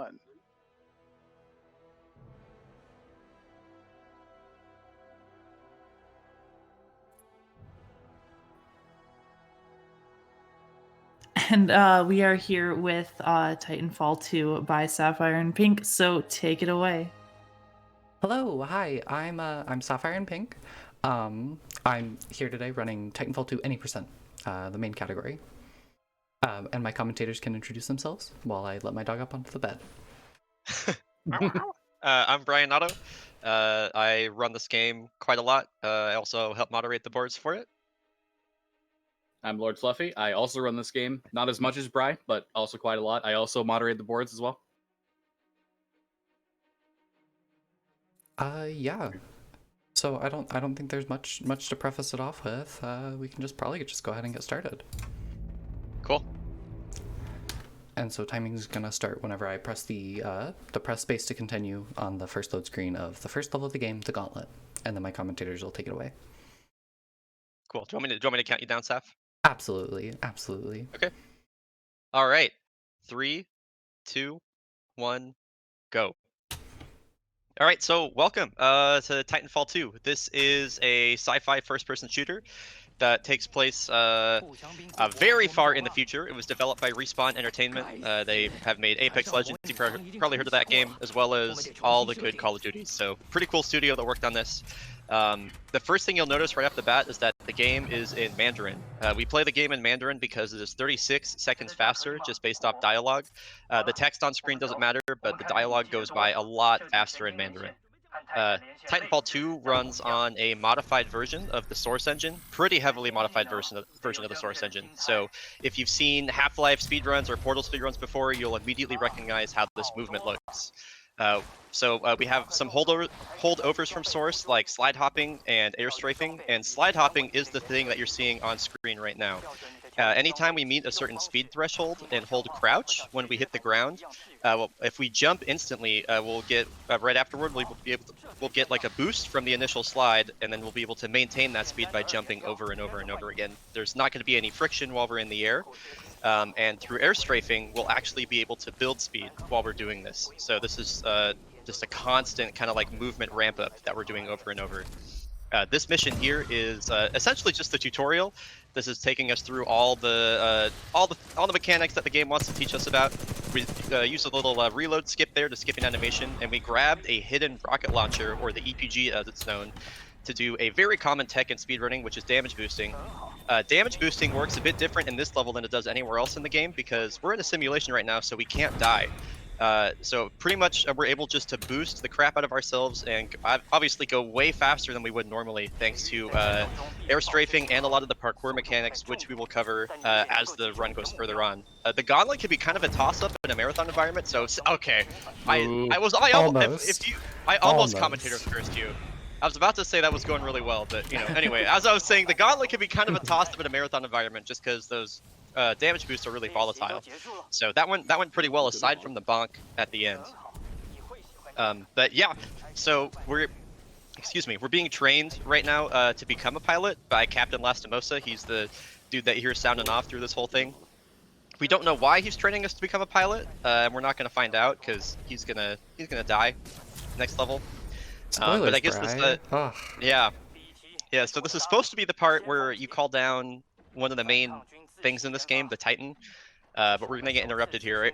2021. And we are here with Titanfall 2 by Sapphire and Pink, so take it away. Hello, hi, I'm Sapphire and Pink. I'm here today running Titanfall 2 any %, the main category. And my commentators can introduce themselves while I let my dog up onto the bed. I'm Brian Otto. I run this game quite a lot. I also help moderate the boards for it. I'm Lord Fluffy. I also run this game, not as much as Bri, but also quite a lot. I also moderate the boards as well. Yeah. So I don't think there's much to preface it off with. We can probably just go ahead and get started. Cool. And so timing's gonna start whenever I press the press space to continue on the first load screen of the first level of the game, the Gauntlet, and then my commentators will take it away. Cool. Do you want me to count you down, Saf? Absolutely. Okay. All right. 3, 2, 1, go. All right, so welcome to Titanfall 2. This is a sci-fi first-person shooter that takes place very far in the future. It was developed by Respawn Entertainment. They have made Apex Legends. You've probably heard of that game, as well as all the good Call of Duties. So pretty cool studio that worked on this. The first thing you'll notice right off the bat is that the game is in Mandarin. We play the game in Mandarin because it is 36 seconds faster, just based off dialogue. The text on screen doesn't matter, but the dialogue goes by a lot faster in Mandarin. Titanfall 2 runs on a modified version of the source engine, pretty heavily modified version of the source engine. So if you've seen Half-Life speedruns or Portal speedruns before, you'll immediately recognize how this movement looks. So we have some holdovers from source, like slide hopping and air strafing, and slide hopping is the thing that you're seeing on screen right now. Anytime we meet a certain speed threshold and hold crouch when we hit the ground, if we jump instantly, we'll get right afterward. We'll get like a boost from the initial slide, and then we'll be able to maintain that speed by jumping over and over and over again. There's not going to be any friction while we're in the air, and through air strafing, we'll actually be able to build speed while we're doing this. So this is just a constant kind of like movement ramp up that we're doing over and over. This mission here is essentially just the tutorial. This is taking us through all the mechanics that the game wants to teach us about. We use a little reload skip there to skip an animation, and we grabbed a hidden rocket launcher, or the EPG as it's known, to do a very common tech in speedrunning, which is damage boosting. Damage boosting works a bit different in this level than it does anywhere else in the game, because we're in a simulation right now, so we can't die. So pretty much we're able just to boost the crap out of ourselves and obviously go way faster than we would normally, thanks to air strafing and a lot of the parkour mechanics, which we will cover as the run goes further on. The Gauntlet can be kind of a toss-up in a marathon environment, so okay, I almost commentator cursed you. I was about to say that was going really well, but you know, anyway, as I was saying, the Gauntlet can be kind of a toss-up in a marathon environment just because those damage boosts are really volatile. So that went pretty well, aside from the bonk at the end. But yeah, so we're being trained right now to become a pilot by Captain Lastimosa. He's the dude that you hear sounding off through this whole thing. We don't know why he's training us to become a pilot, and we're not going to find out because he's gonna die next level. Spoilers, but I guess this, yeah. So this is supposed to be the part where you call down one of the main things in this game, the Titan, but we're gonna get interrupted here.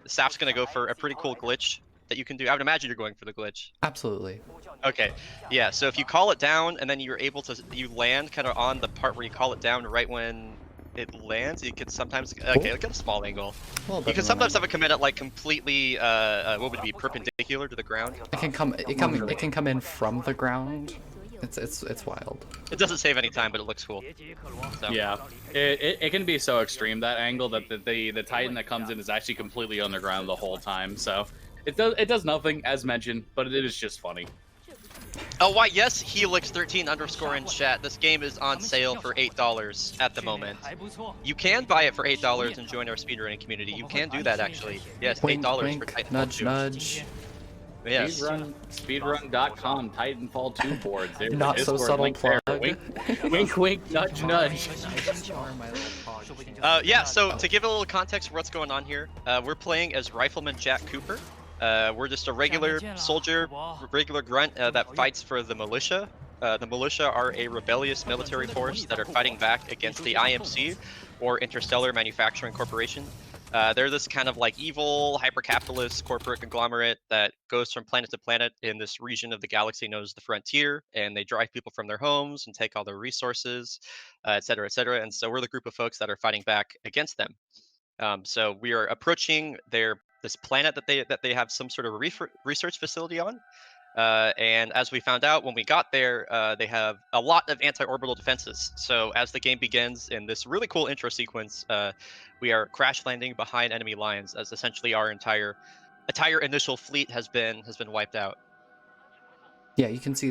Saf's gonna go for a pretty cool glitch that you can do. I would imagine you're going for the glitch. Absolutely. Okay, yeah. So if you call it down and then you're able to, you land kind of on the part where you call it down right when it lands. You can sometimes look at a small angle. Well, you can sometimes have it come in at like completely what would it be, perpendicular to the ground. It can come in from the ground. It's wild. It doesn't save any time, but it looks cool. So. Yeah, it can be so extreme, that angle, that the Titan that comes in is actually completely underground the whole time. So it does nothing, as mentioned, but it is just funny. Oh, why? Yes, Helix13_ in chat. This game is on sale for $8 at the moment. You can buy it for $8 and join our speedrunning community. You can do that, actually. Yes, $8 for Titanfall 2. Nudge. Yes. Speedrun.com Titanfall 2 boards. There's Not the so Discord subtle link there. plug. Wink, wink, nudge, nudge. Yeah, so to give a little context for what's going on here, we're playing as Rifleman Jack Cooper. We're just a regular soldier, regular grunt that fights for the militia. The militia are a rebellious military force that are fighting back against the IMC, or Interstellar Manufacturing Corporation. They're this kind of like evil, hyper-capitalist corporate conglomerate that goes from planet to planet in this region of the galaxy known as the Frontier, and they drive people from their homes and take all their resources, et cetera, et cetera. And so we're the group of folks that are fighting back against them. So we are approaching this planet that they have some sort of research facility on. And as we found out when we got there, they have a lot of anti-orbital defenses. So as the game begins in this really cool intro sequence, we are crash landing behind enemy lines as essentially our entire initial fleet has been wiped out. Yeah, you can see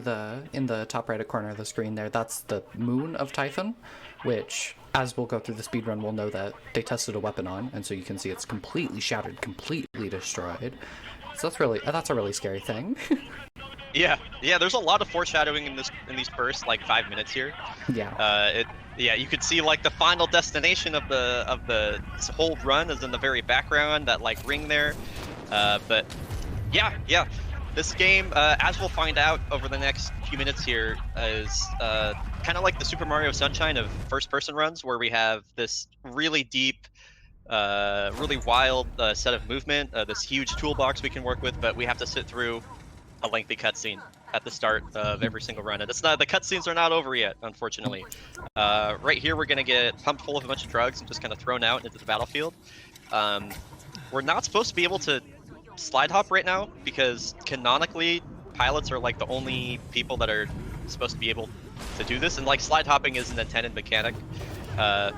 in the top right corner of the screen there, that's the moon of Typhon, which, as we'll go through the speedrun, we'll know that they tested a weapon on, and so you can see it's completely shattered, completely destroyed. So that's a really scary thing. Yeah, there's a lot of foreshadowing in these first like 5 minutes here. Yeah. You could see like the final destination of this whole run is in the very background, that like ring there. But yeah. This game, as we'll find out over the next few minutes here, is kind of like the Super Mario Sunshine of first-person runs, where we have this really deep, really wild set of movement, this huge toolbox we can work with, but we have to sit through a lengthy cutscene at the start of every single run, and the cutscenes are not over yet, unfortunately. Right here, we're gonna get pumped full of a bunch of drugs and just kind of thrown out into the battlefield. We're not supposed to be able to slide hop right now because canonically pilots are like the only people that are supposed to be able to do this, and like slide hopping is an intended mechanic. The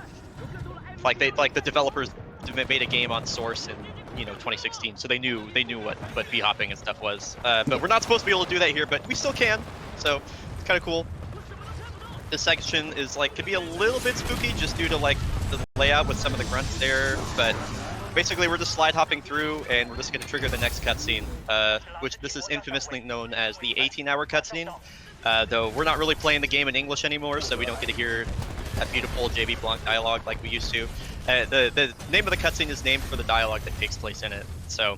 developers made a game on Source in 2016, so they knew what b hopping and stuff was. But we're not supposed to be able to do that here, but we still can, so it's kind of cool. This section is could be a little bit spooky just due to like the layout with some of the grunts there, but basically we're just slide hopping through and we're just going to trigger the next cutscene, which this is infamously known as the 18-hour cutscene, though we're not really playing the game in English anymore, so we don't get to hear that beautiful JB Blanc dialogue like we used to. The name of the cutscene is named for the dialogue that takes place in it. So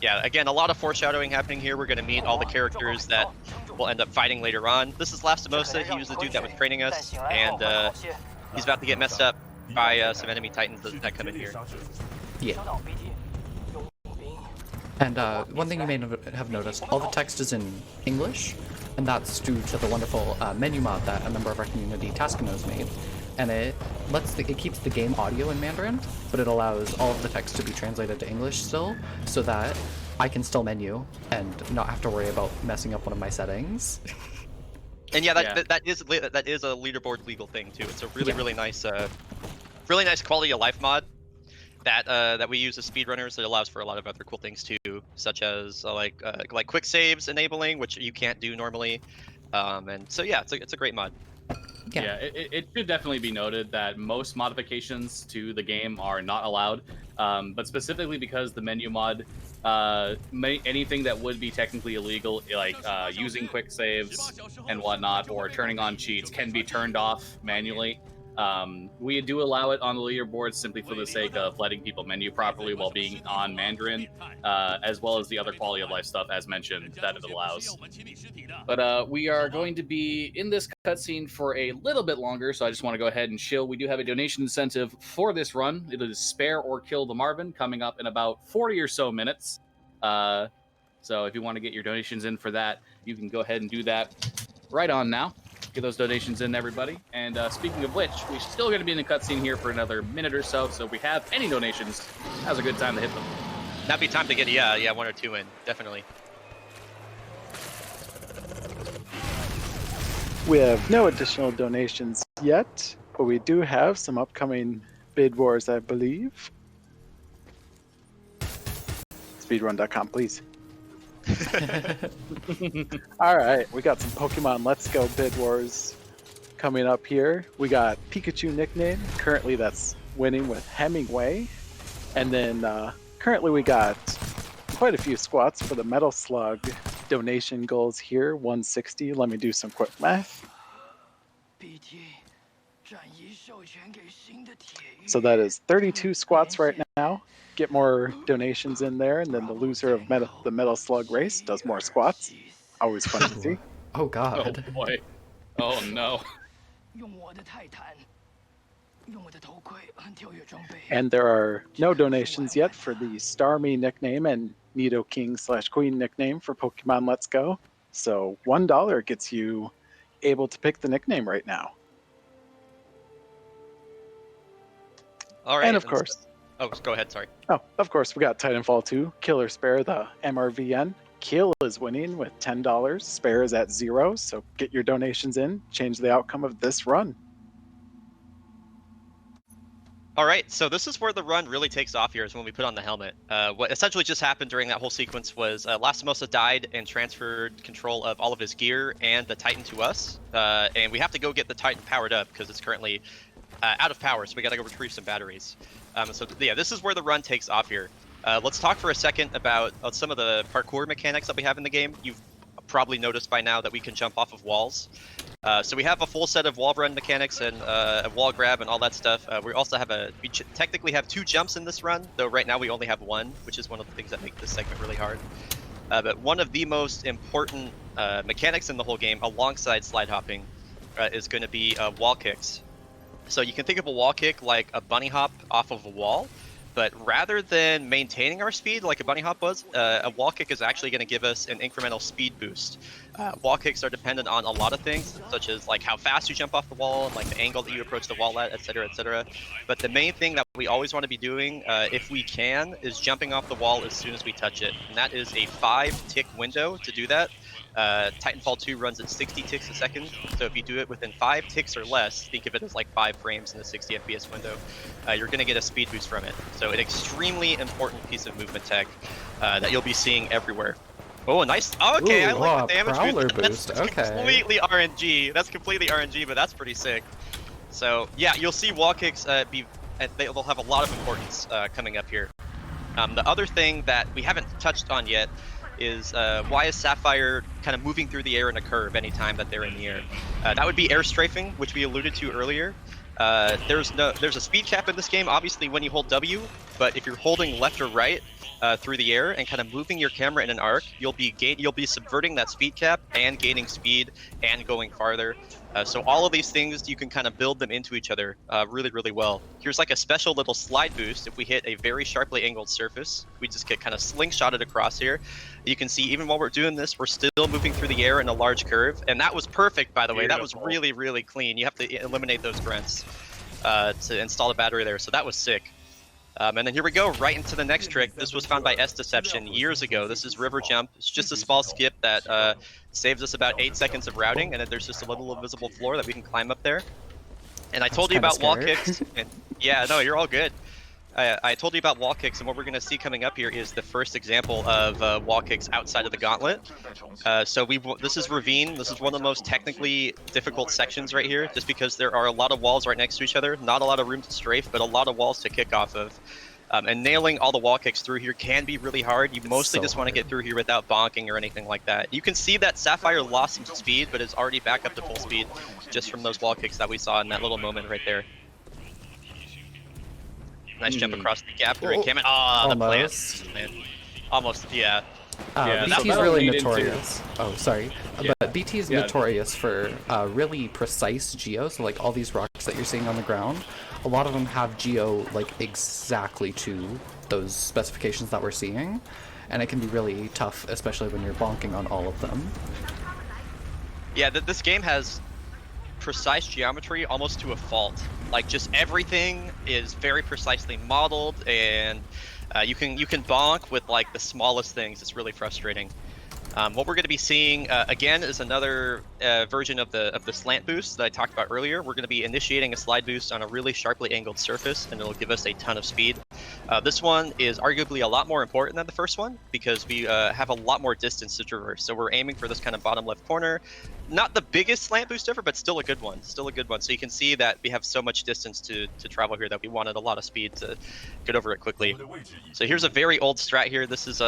yeah, again, a lot of foreshadowing happening here. We're going to meet all the characters that we'll end up fighting later on. This is Lastimosa. He was the dude that was training us, and he's about to get messed up by some enemy titans that come in here. Yeah. And one thing you may have noticed, all the text is in English, and that's due to the wonderful menu mod that a member of our community, Taskino's, made. And it keeps the game audio in Mandarin, but it allows all of the text to be translated to English still, so that I can still menu and not have to worry about messing up one of my settings. And yeah, that is a leaderboard legal thing too. It's a really nice quality of life mod that we use as speedrunners. It allows for a lot of other cool things too, such as like quick saves enabling, which you can't do normally. And so yeah, it's a great mod. Yeah, it should definitely be noted that most modifications to the game are not allowed, but specifically because the menu mod, anything that would be technically illegal, like using quick saves and whatnot, or turning on cheats, can be turned off manually. We do allow it on the leaderboard simply for the sake of letting people menu properly while being on Mandarin, as well as the other quality of life stuff, as mentioned, that it allows. But we are going to be in this cutscene for a little bit longer, so I just want to go ahead and chill. We do have a donation incentive for this run. It is Spare or Kill the Marvin, coming up in about 40 or so minutes. So if you want to get your donations in for that, you can go ahead and do that right on now. Get those donations in, everybody. And speaking of which, we're still going to be in the cutscene here for another minute or so. So if we have any donations, now's a good time to hit them. That'd be time to get one or two in, definitely. We have no additional donations yet, but we do have some upcoming bid wars, I believe. Speedrun.com, please. All right, we got some Pokemon Let's Go bid wars coming up here. We got Pikachu nickname. Currently, that's winning with Hemingway. And then currently we got quite a few squats for the Metal Slug. Donation goals here, 160. Let me do some quick math. So that is 32 squats right now. Get more donations in there, and then the loser of the Metal Slug race does more squats. Always fun to see. Oh Oh god. boy. Oh no. And there are no donations yet for the Starmie nickname and Nidoking/Queen nickname for Pokemon Let's Go. So $1 gets you able to pick the nickname right now. All right. And of course, Oh, go ahead. Sorry. of course, we got Titanfall 2, Killer Spare, the MRVN. Kill is winning with $10. Spare is at 0, so get your donations in. Change the outcome of this run. All right, so this is where the run really takes off here, is when we put on the helmet. What essentially just happened during that whole sequence was Lastimosa died and transferred control of all of his gear and the Titan to us. And we have to go get the Titan powered up because it's currently out of power, so we got to go retrieve some batteries. So yeah, this is where the run takes off here. Let's talk for a second about some of the parkour mechanics that we have in the game. You've probably noticed by now that we can jump off of walls. So we have a full set of wall run mechanics and a wall grab and all that stuff. We also have we technically have 2 jumps in this run, though right now we only have 1, which is one of the things that make this segment really hard. But one of the most important mechanics in the whole game, alongside slide hopping, is going to be wall kicks. So you can think of a wall kick like a bunny hop off of a wall, but rather than maintaining our speed like a bunny hop was, a wall kick is actually going to give us an incremental speed boost. Wall kicks are dependent on a lot of things, such as like how fast you jump off the wall and like the angle that you approach the wall at, etc., etc. But the main thing that we always want to be doing, if we can, is jumping off the wall as soon as we touch it. And that is a 5-tick window to do that. Titanfall 2 runs at 60 ticks a second, so if you do it within 5 ticks or less, think of it as like 5 frames in the 60 FPS window, you're going to get a speed boost from it. So an extremely important piece of movement tech that you'll be seeing everywhere. Oh, nice. Okay, Ooh, I like the damage prowler boost. That's okay. completely RNG. That's completely RNG, but that's pretty sick. So yeah, you'll see wall kicks they'll have a lot of importance coming up here. The other thing that we haven't touched on yet is why is Sapphire kind of moving through the air in a curve anytime that they're in the air? That would be air strafing, which we alluded to earlier. There's a speed cap in this game, obviously when you hold W, but if you're holding left or right through the air and kind of moving your camera in an arc, you'll be subverting that speed cap and gaining speed and going farther. So all of these things, you can kind of build them into each other really, really well. Here's like a special little slide boost. If we hit a very sharply angled surface, we just get kind of slingshotted across here. You can see even while we're doing this, we're still moving through the air in a large curve. And that was perfect, by the way. That was really, really clean. You have to eliminate those grunts to install the battery there. So that was sick. And then here we go, right into the next trick. This was found by S-Deception years ago. This is River Jump. It's just a small skip that saves us about 8 seconds of routing, and then there's just a little invisible floor that we can climb up there. And I told you about wall kicks. And, yeah, no, you're all good. I told you about wall kicks, and what we're going to see coming up here is the first example of wall kicks outside of the gauntlet. This is Ravine. This is one of the most technically difficult sections right here, just because there are a lot of walls right next to each other. Not a lot of room to strafe, but a lot of walls to kick off of. And nailing all the wall kicks through here can be really hard. You mostly just want to get through here without bonking or anything like that. You can see that Sapphire lost some speed, but is already back up to full speed just from those wall kicks that we saw in that little moment right there. Nice jump across the gap through Kamen. Oh, the plant. Almost, yeah. BT's really notorious. Oh, sorry. Yeah. But BT is notorious for really precise geo. So like all these rocks that you're seeing on the ground, a lot of them have geo like exactly to those specifications that we're seeing. And it can be really tough, especially when you're bonking on all of them. Yeah, this game has precise geometry almost to a fault. Like just everything is very precisely modeled, and you can bonk with like the smallest things. It's really frustrating. What we're going to be seeing again is another version of the slant boost that I talked about earlier. We're going to be initiating a slide boost on a really sharply angled surface, and it'll give us a ton of speed. This one is arguably a lot more important than the first one because we have a lot more distance to traverse. So we're aiming for this kind of bottom left corner. Not the biggest slant boost ever, but still a good one. Still a good one. So you can see that we have so much distance to travel here that we wanted a lot of speed to get over it quickly. So here's a very old strat here. This is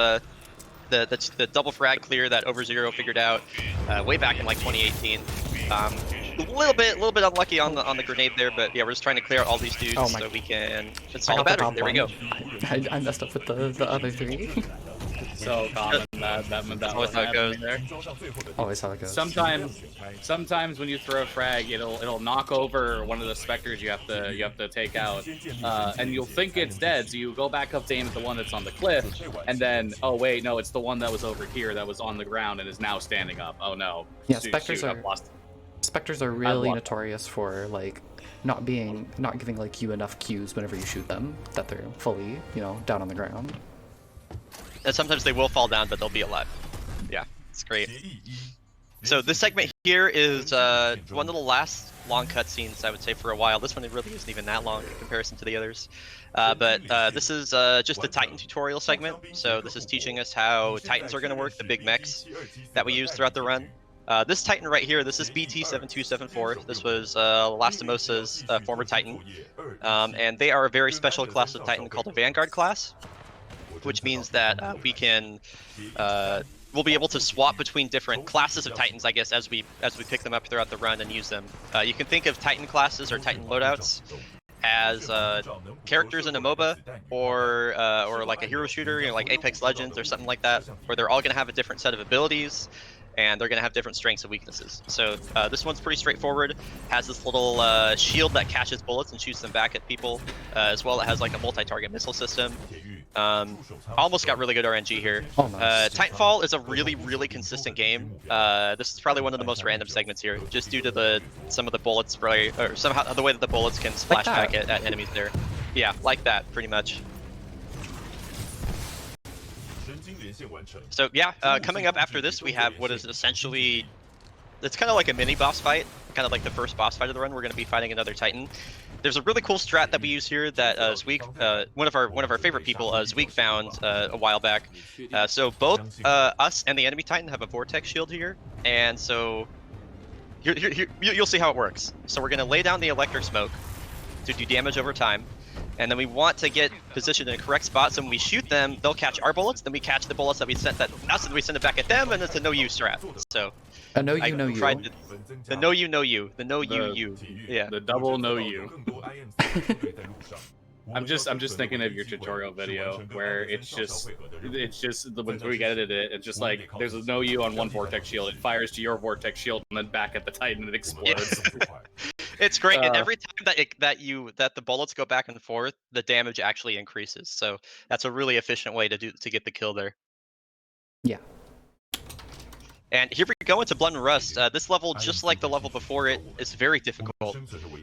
the double frag clear that Over0 figured out way back in like 2018. A little bit unlucky on the grenade there, but yeah, we're just trying to clear out all these dudes so we can install the battery. There we go. I messed up with the other three. So common that always how it goes. there. Always how it goes. Sometimes when you throw a frag, it'll knock over one of the specters you have to take out, and you'll think it's dead. So you go back up to aim at the one that's on the cliff, and then oh wait, no, it's the one that was over here that was on the ground and is now standing up. Oh no. Yeah, shoot, specters are really notorious for like not giving like you enough cues whenever you shoot them that they're fully down on the ground. And sometimes they will fall down, but they'll be alive. Yeah, it's great. So this segment here is one of the last long cutscenes, I would say, for a while. This one really isn't even that long in comparison to the others. But this is just the Titan tutorial segment. So this is teaching us how Titans are going to work, the big mechs that we use throughout the run. This Titan right here, this is BT7274. This was Lastimosa's former Titan. And they are a very special class of Titan called a Vanguard class, which means that we'll be able to swap between different classes of Titans, I guess, as we pick them up throughout the run and use them. You can think of Titan classes or Titan loadouts as characters in a MOBA or like a hero shooter, like Apex Legends or something like that, where they're all going to have a different set of abilities and they're going to have different strengths and weaknesses. So this one's pretty straightforward. Has this little shield that catches bullets and shoots them back at people. As well, it has like a multi-target missile system. Almost got really good RNG here. Titanfall is a really consistent game. This is probably one of the most random segments here, just due to some of the bullets spray, or somehow the way that the bullets can splash back at enemies there. Yeah, like that, pretty much. So yeah, coming up after this, we have what is essentially, it's kind of like a mini boss fight, kind of like the first boss fight of the run. We're going to be fighting another Titan. There's a really cool strat that we use here that Zweek, one of our favorite people, Zweek found a while back. So both us and the enemy Titan have a vortex shield here, and so you'll see how it works. So we're going to lay down the electric smoke to do damage over time. And then we want to get positioned in a correct spot, so when we shoot them, they'll catch our bullets, then we catch the bullets that we sent at us, and we send it back at them, and it's a no-you strat. So, a no-you, no-you. The no-you, no-you. The no-you, yeah. The double no-you. I'm just thinking of your tutorial video where it's just when we edited it, it's just like there's a no-you on one vortex shield, it fires to your vortex shield, and then back at the Titan, it explodes. It's great, and every time that the bullets go back and forth, the damage actually increases. So that's a really efficient way to get the kill there. Yeah. And here we go into Blood and Rust. This level, just like the level before it, is very difficult.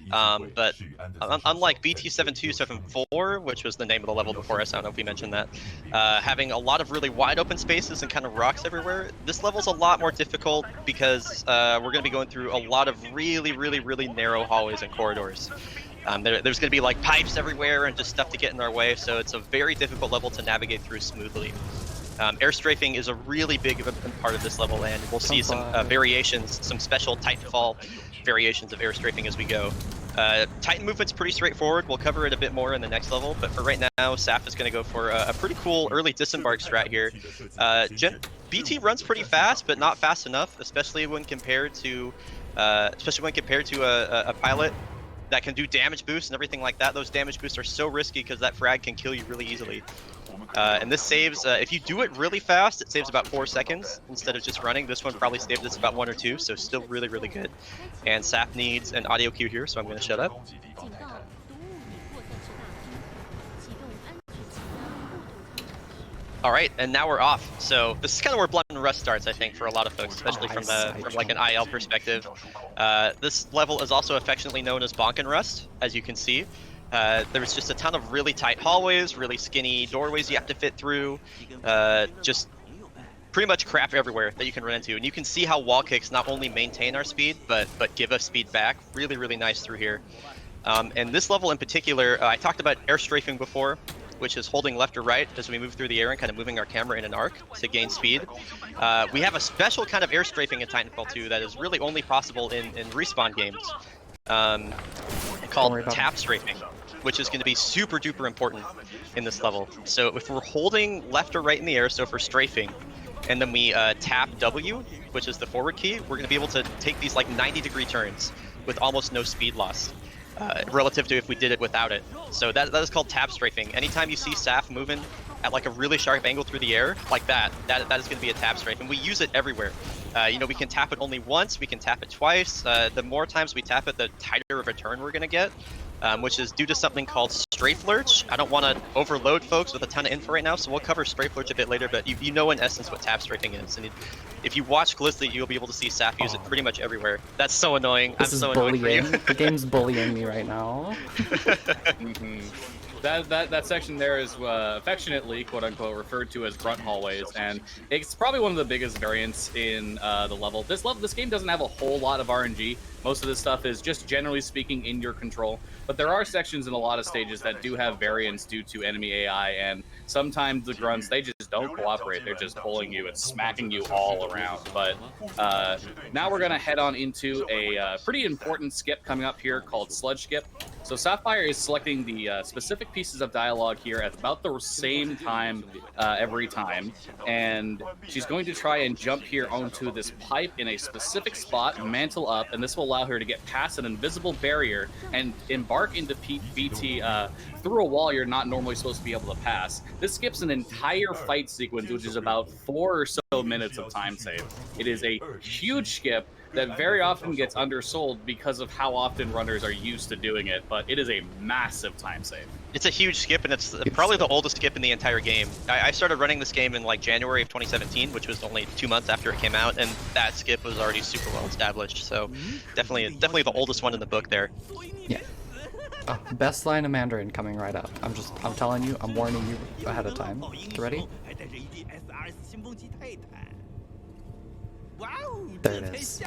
But unlike BT7274, which was the name of the level before us, I don't know if we mentioned that, having a lot of really wide open spaces and kind of rocks everywhere, this level's a lot more difficult because we're going to be going through a lot of really narrow hallways and corridors. There's going to be like pipes everywhere and just stuff to get in our way, so it's a very difficult level to navigate through smoothly. Air strafing is a really big part of this level, and we'll see some variations, some special Titanfall variations of air strafing as we go. Titan movement's pretty straightforward. We'll cover it a bit more in the next level, but for right now, Saf is going to go for a pretty cool early disembark strat here. BT runs pretty fast, but not fast enough, especially when compared to a pilot that can do damage boosts and everything like that. Those damage boosts are so risky because that frag can kill you really easily. And this saves, if you do it really fast, it saves about 4 seconds instead of just running. This one probably saves us about 1 or 2, so still really good. And Saf needs an audio cue here, so I'm going to shut up. All right, and now we're off. So this is kind of where Blood and Rust starts, I think, for a lot of folks, especially from like an IL perspective. This level is also affectionately known as Bonk and Rust, as you can see. There's just a ton of really tight hallways, really skinny doorways you have to fit through, just pretty much crap everywhere that you can run into. And you can see how wall kicks not only maintain our speed, but give us speed back. Really nice through here. And this level in particular, I talked about air strafing before, which is holding left or right as we move through the air and kind of moving our camera in an arc to gain speed. We have a special kind of air strafing in Titanfall 2 that is really only possible in Respawn games, called tap strafing, which is going to be super duper important in this level. So if we're holding left or right in the air, so for strafing, and then we tap W, which is the forward key, we're going to be able to take these like 90-degree turns with almost no speed loss. Relative to if we did it without it. So that is called tap strafing. Anytime you see Saf moving at like a really sharp angle through the air, like that is going to be a tap strafe, and we use it everywhere. You know, we can tap it only once, we can tap it twice. The more times we tap it, the tighter of a turn we're going to get, which is due to something called strafe lurch. I don't want to overload folks with a ton of info right now, so we'll cover strafe lurch a bit later, but you know in essence what tap strafing is. And if you watch Glizzly, you'll be able to see Saf use it pretty much everywhere. That's so annoying. This I'm so is annoyed for you. bullying. The game's bullying me right now. That section there is affectionately, quote unquote, referred to as grunt hallways, and it's probably one of the biggest variants in the level. This game doesn't have a whole lot of RNG. Most of this stuff is just generally speaking in your control, but there are sections in a lot of stages that do have variants due to enemy AI, and sometimes the grunts, they just don't cooperate. They're just pulling you and smacking you all around. But now we're gonna head on into a pretty important skip coming up here called Sludge Skip. So Sapphire is selecting the specific pieces of dialogue here at about the same time every time, and she's going to try and jump here onto this pipe in a specific spot, mantle up, and this will allow her to get past an invisible barrier and embark into BT through a wall you're not normally supposed to be able to pass. This skips an entire fight sequence, which is about 4 or so minutes of time save. It is a huge skip that very often gets undersold because of how often runners are used to doing it, but it is a massive time save. It's a huge skip, and it's probably the oldest skip in the entire game. I started running this game in like January of 2017, which was only 2 months after it came out, and that skip was already super well established. So definitely the oldest one in the book there. Yeah. Oh, best line of Mandarin coming right up. I'm telling you, I'm warning you ahead of time. You ready? There it is.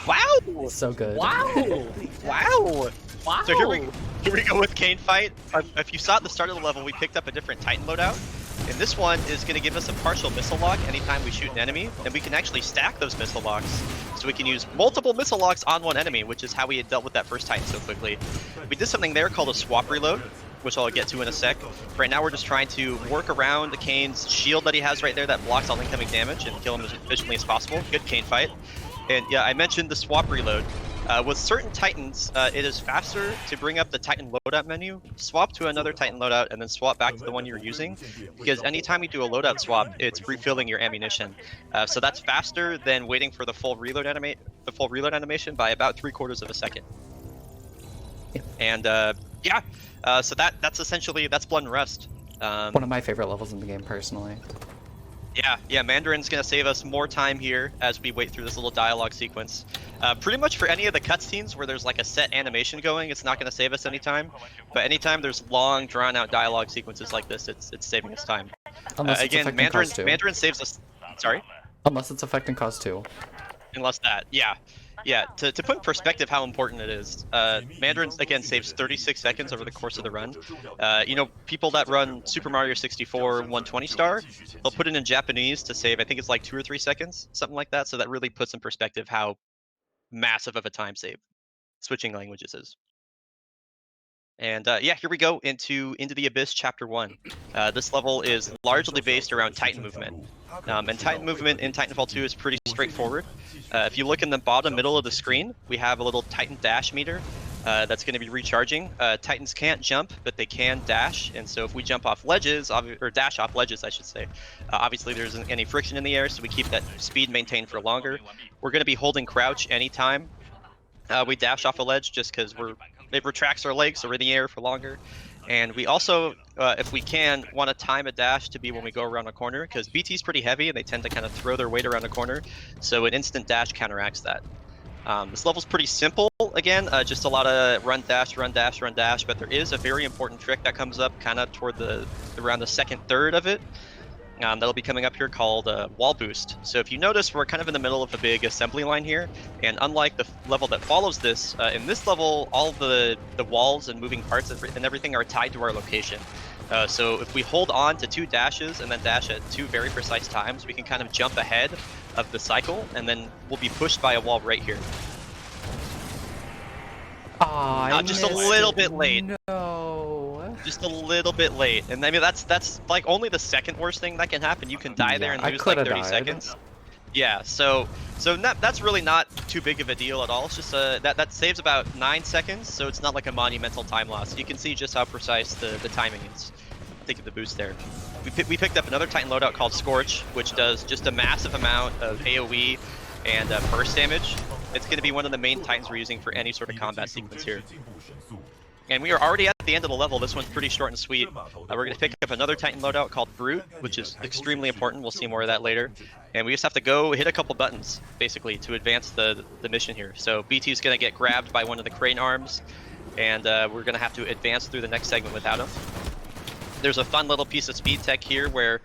Wow! So good. Wow! Wow! Wow! So here we go with Cane Fight. If you saw at the start of the level, we picked up a different Titan loadout. And this one is going to give us a partial missile lock anytime we shoot an enemy, and we can actually stack those missile locks. So we can use multiple missile locks on one enemy, which is how we had dealt with that first Titan so quickly. We did something there called a swap reload, which I'll get to in a sec. Right now we're just trying to work around the Kane's shield that he has right there that blocks all incoming damage and kill him as efficiently as possible. Good Cane Fight. And yeah, I mentioned the swap reload. With certain Titans, it is faster to bring up the Titan loadout menu, swap to another Titan loadout, and then swap back to the one you're using. Because anytime you do a loadout swap, it's refilling your ammunition. So that's faster than waiting for the full reload animation by about 3/4 of a second. And so that's essentially Blood and Rust. One of my favorite levels in the game, personally. Yeah, Mandarin's gonna save us more time here as we wait through this little dialogue sequence. Pretty much for any of the cutscenes where there's like a set animation going, it's not gonna save us any time. But anytime there's long, drawn-out dialogue sequences like this, it's saving us time. Again, Mandarin saves us. Sorry. Unless it's affecting cause 2. Unless that, yeah. To put in perspective how important it is, Mandarin, again, saves 36 seconds over the course of the run. You know, people that run Super Mario 64 120 star, they'll put it in Japanese to save, I think it's like 2 or 3 seconds, something like that. So that really puts in perspective how massive of a time save switching languages is. And yeah, here we go into the Abyss Chapter 1. This level is largely based around Titan movement. And Titan movement in Titanfall 2 is pretty straightforward. If you look in the bottom middle of the screen, we have a little Titan dash meter that's going to be recharging. Titans can't jump, but they can dash. And so if we jump off ledges, or dash off ledges, I should say, obviously there isn't any friction in the air, so we keep that speed maintained for longer. We're going to be holding crouch anytime we dash off a ledge, just because it retracts our legs, so we're in the air for longer. And we also, if we can, want to time a dash to be when we go around a corner, because BT's pretty heavy and they tend to kind of throw their weight around a corner, so an instant dash counteracts that. This level's pretty simple, again, just a lot of run dash, run dash, run dash, but there is a very important trick that comes up kind of toward around the second third of it. That'll be coming up here called wall boost. So if you notice, we're kind of in the middle of a big assembly line here, and unlike the level that follows this, in this level, all the walls and moving parts and everything are tied to our location. So if we hold on to 2 dashes and then dash at 2 very precise times, we can kind of jump ahead of the cycle, and then we'll be pushed by a wall right here. Aw, just a little bit late. No. just a little bit late. And I mean, that's like only the second worst thing that can happen. You can die there and I lose like coulda 30 died. seconds. Yeah, so that's really not too big of a deal at all. It's just that saves about 9 seconds, so it's not like a monumental time loss. You can see just how precise the timing is. Taking the boost there. We picked up another Titan loadout called Scorch, which does just a massive amount of AoE and burst damage. It's going to be one of the main Titans we're using for any sort of combat sequence here. And we are already at the end of the level. This one's pretty short and sweet. We're going to pick up another Titan loadout called Brute, which is extremely important. We'll see more of that later. And we just have to go hit a couple buttons, basically, to advance the mission here. So BT's going to get grabbed by one of the crane arms, and we're going to have to advance through the next segment without him. There's a fun little piece of speed tech here where,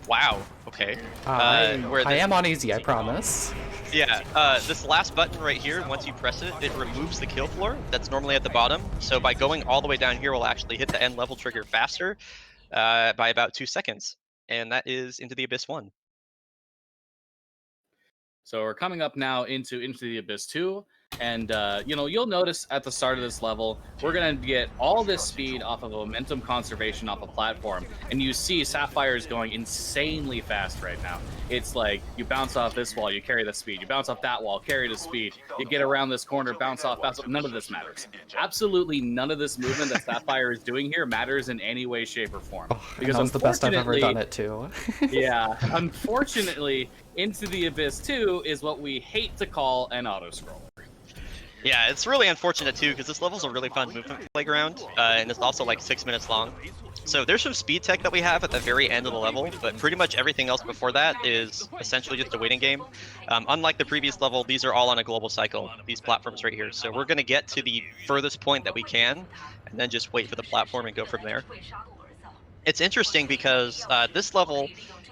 wow, okay. I am on easy, I promise. Yeah, this last button right here, once you press it, it removes the kill floor that's normally at the bottom. So by going all the way down here, we'll actually hit the end level trigger faster by about 2 seconds. And that is Into the Abyss 1. So we're coming up now into the Abyss 2, and you'll notice at the start of this level, we're gonna get all this speed off of momentum conservation off a platform, and you see Sapphire is going insanely fast right now. It's like you bounce off this wall, you carry the speed. You bounce off that wall, carry the speed. You get around this corner, bounce off. None of this matters. Absolutely none of this movement that Sapphire is doing here matters in any way, shape, or form. Because that was the best I've ever done it too. Yeah, unfortunately, Into the Abyss 2 is what we hate to call an auto-scroller. Yeah, it's really unfortunate too, because this level's a really fun movement playground, and it's also like 6 minutes long. So there's some speed tech that we have at the very end of the level, but pretty much everything else before that is essentially just a waiting game. Unlike the previous level, these are all on a global cycle, these platforms right here. So we're going to get to the furthest point that we can, and then just wait for the platform and go from there. It's interesting because this level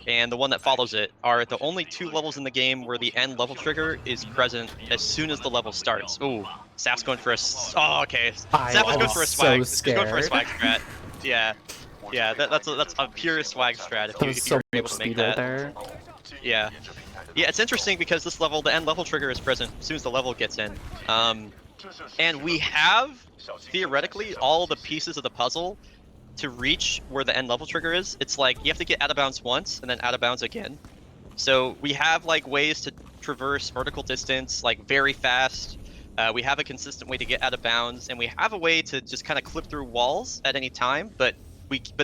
and the one that follows it are the only 2 levels in the game where the end level trigger is present as soon as the level starts. Ooh, Saf's going for a... Oh, okay. Saf was going for a swag. He's going for a swag strat. Yeah, that's a pure swag strat if you're able to make that. There. Yeah, it's interesting because this level, the end level trigger is present as soon as the level gets in. And we have, theoretically, all the pieces of the puzzle to reach where the end level trigger is. It's like you have to get out of bounds once and then out of bounds again. So we have like ways to traverse vertical distance like very fast. We have a consistent way to get out of bounds, and we have a way to just kind of clip through walls at any time. But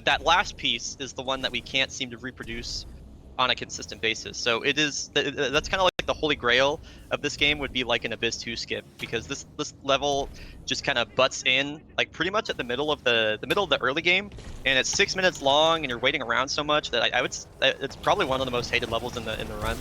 that last piece is the one that we can't seem to reproduce on a consistent basis. So that's kind of like the holy grail of this game would be like an Abyss 2 skip, because this level just kind of butts in like pretty much at the middle of the early game, and it's 6 minutes long, and you're waiting around so much that it's probably one of the most hated levels in the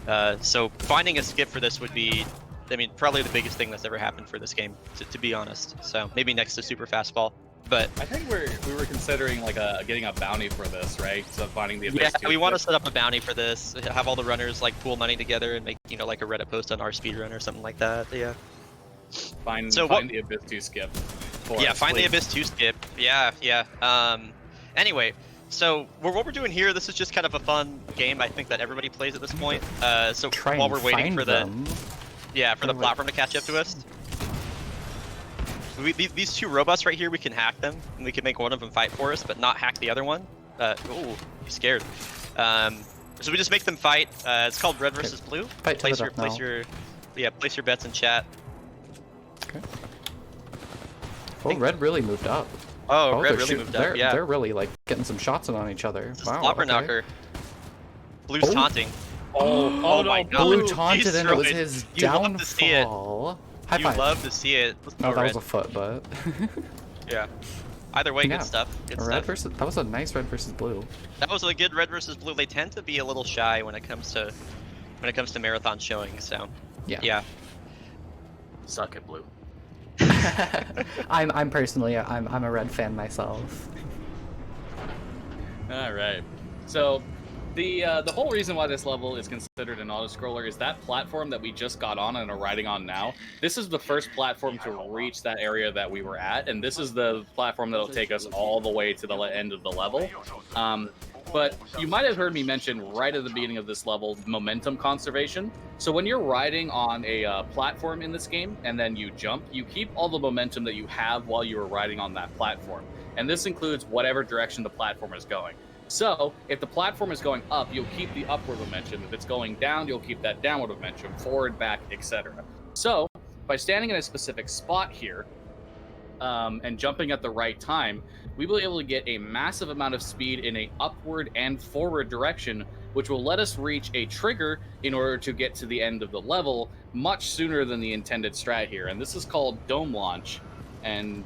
run. So finding a skip for this would be, I mean, probably the biggest thing that's ever happened for this game, to be honest. So maybe next to Super Fastball. But I think we were considering like getting a bounty for this, right? So finding the Abyss. Yeah, we want to set up a bounty for this. Have all the runners like pool money together and make like a Reddit post on our speedrun or something like that. Yeah. Find the Abyss 2 skip. Find the Abyss 2 skip. Yeah. Anyway, so what we're doing here, this is just kind of a fun game. I think that everybody plays at this point. So while we're waiting for the platform to catch up to us. These 2 robots right here, we can hack them, and we can make one of them fight for us, but not hack the other one. Ooh, he's scared. So we just make them fight. It's called Red versus Blue. Place your bets in chat. Okay. Oh, Red really moved up. Oh, Red really moved up. Yeah, they're really like getting some shots on each other. It's a slobber knocker. Blue's taunting. Oh my God. Blue taunted, and it was his downfall. You love to see it. No, that was a foot, but yeah. Either way, good stuff. That was a nice Red versus Blue. That was a good Red versus Blue. They tend to be a little shy when it comes to marathon showing. So yeah. Suck it, Blue. I'm personally I'm a Red fan myself. All right. So the whole reason why this level is considered an auto-scroller is that platform that we just got on and are riding on now. This is the first platform to reach that area that we were at, and this is the platform that'll take us all the way to the end of the level. But you might have heard me mention right at the beginning of this level, momentum conservation. So when you're riding on a platform in this game and then you jump, you keep all the momentum that you have while you were riding on that platform. and this includes whatever direction the platform is going. So if the platform is going up, you'll keep the upward momentum. If it's going down, you'll keep that downward momentum, forward, back, etc. So by standing in a specific spot here and jumping at the right time, we will be able to get a massive amount of speed in a upward and forward direction, which will let us reach a trigger in order to get to the end of the level much sooner than the intended strat here. And this is called Dome Launch. And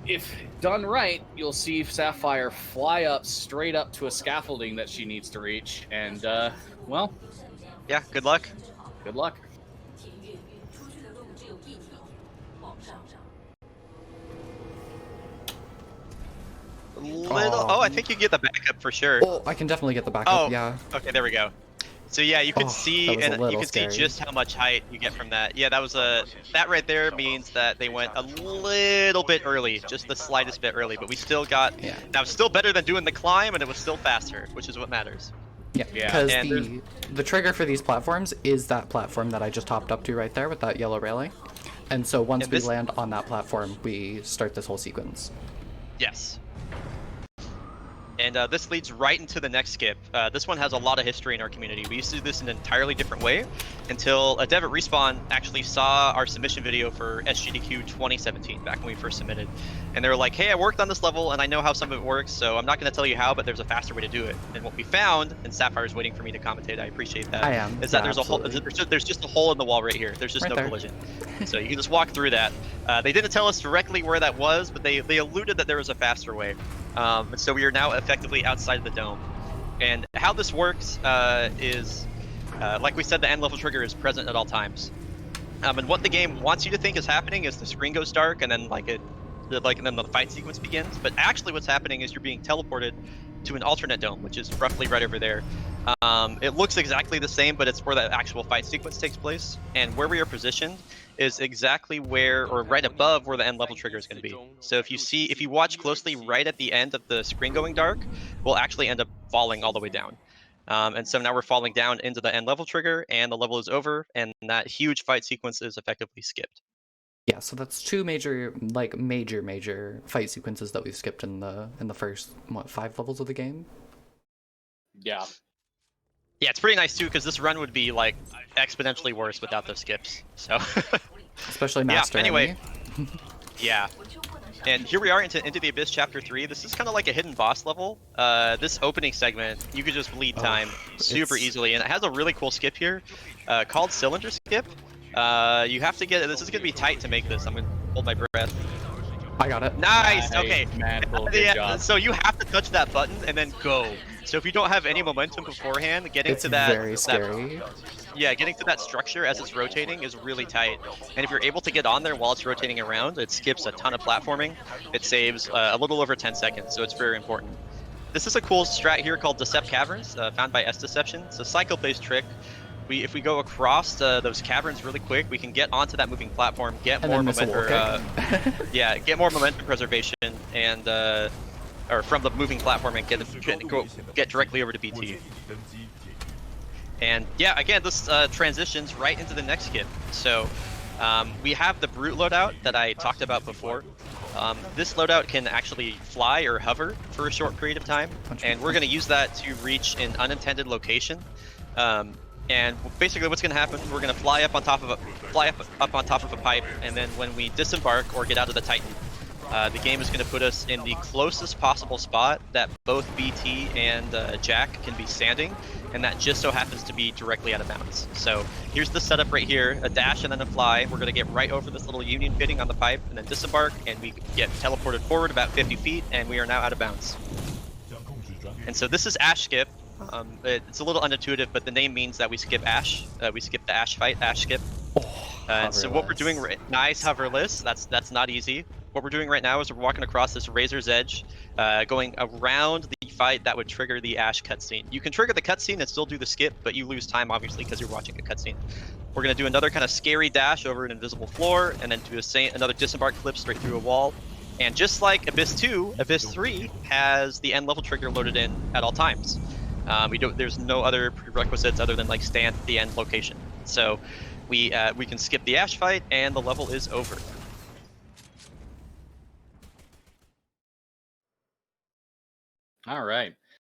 if done right, you'll see Sapphire fly up straight up to a scaffolding that she needs to reach. And, well... Yeah, good luck. Good luck. Oh, I think you get the backup for sure. Oh, I can definitely get the backup, yeah. Okay, there we go. So yeah, you can see, that was a and you little can scary. see just how much height you get from that. Yeah, that was that right there means that they went a little bit early, just the slightest bit early, but we still got. Yeah. That was still better than doing the climb, and it was still faster, which is what matters. Yeah, Yeah. because And the trigger for these platforms is that platform that I just hopped up to right there with that yellow railing. And so once And we this- land on that platform, we start this whole sequence. Yes. And this leads right into the next skip. This one has a lot of history in our community. We used to do this in an entirely different way until a dev at Respawn actually saw our submission video for SGDQ 2017, back when we first submitted. And they were like, hey, I worked on this level and I know how some of it works, so I'm not going to tell you how, but there's a faster way to do it. And what we found, and Sapphire's waiting for me to commentate, I appreciate that. I am, Is that yeah, there's a hole, absolutely. there's just a hole in the wall right here. There's just Right no there. collision. So you can just walk through that. They didn't tell us directly where that was, but they alluded that there was a faster way. And so we are now effectively outside of the dome. And how this works is, like we said, the end level trigger is present at all times. And what the game wants you to think is happening is the screen goes dark and then and then the fight sequence begins. But actually what's happening is you're being teleported to an alternate dome, which is roughly right over there. It looks exactly the same, but it's where the actual fight sequence takes place. And where we are positioned is exactly where, or right above where the end level trigger is going to be. So if you watch closely, right at the end of the screen going dark, we'll actually end up falling all the way down. And so now we're falling down into the end level trigger, and the level is over, and that huge fight sequence is effectively skipped. Yeah, so that's two major fight sequences that we've skipped in the first 5 levels of the game. Yeah. Yeah, it's pretty nice too, because this run would be like exponentially worse without those skips. So Especially yeah. Master. Anyway, Enemy. yeah. And here we are into the Abyss Chapter 3. This is kind of like a hidden boss level. This opening segment, you could just bleed time super easily, and it has a really cool skip here called Cylinder Skip. You have to get this is gonna be tight to make this. I'm gonna hold my breath. I got it. Nice. Okay. Man, good Yeah, job. so you have to touch that button and then go. So if you don't have any momentum beforehand, getting It's to that very scary. getting to that structure as it's rotating is really tight. And if you're able to get on there while it's rotating around, it skips a ton of platforming. It saves a little over 10 seconds, so it's very important. This is a cool strat here called Decept Caverns, found by S-Deception. It's a cycle-based trick. If we go across those caverns really quick, we can get onto that moving platform, get And more then miss a wall momentum. kick. Get more momentum preservation, and or from the moving platform and get directly over to BT. And yeah, again, this transitions right into the next skip. So we have the Brute loadout that I talked about before. This loadout can actually fly or hover for a short period of time, and we're going to use that to reach an unintended location. And basically, what's going to happen? We're going to fly up on top of a pipe, and then when we disembark or get out of the Titan, the game is going to put us in the closest possible spot that both BT and Jack can be standing, and that just so happens to be directly out of bounds. So here's the setup right here: a dash and then a fly. We're going to get right over this little union fitting on the pipe, and then disembark, and we get teleported forward about 50 feet, and we are now out of bounds. And so this is Ash Skip. It's a little unintuitive, but the name means that we skip Ash. We skip the Ash fight, Ash Skip. And so what we're doing, nice hoverless. That's not easy. What we're doing right now is we're walking across this razor's edge, going around the fight that would trigger the Ash cutscene. You can trigger the cutscene and still do the skip, but you lose time obviously because you're watching a cutscene. We're gonna do another kind of scary dash over an invisible floor, and then do another disembark flip straight through a wall. And just like Abyss 2, Abyss 3 has the end level trigger loaded in at all times. There's no other prerequisites other than like stand at the end location. So we can skip the Ash fight and the level is over. All right.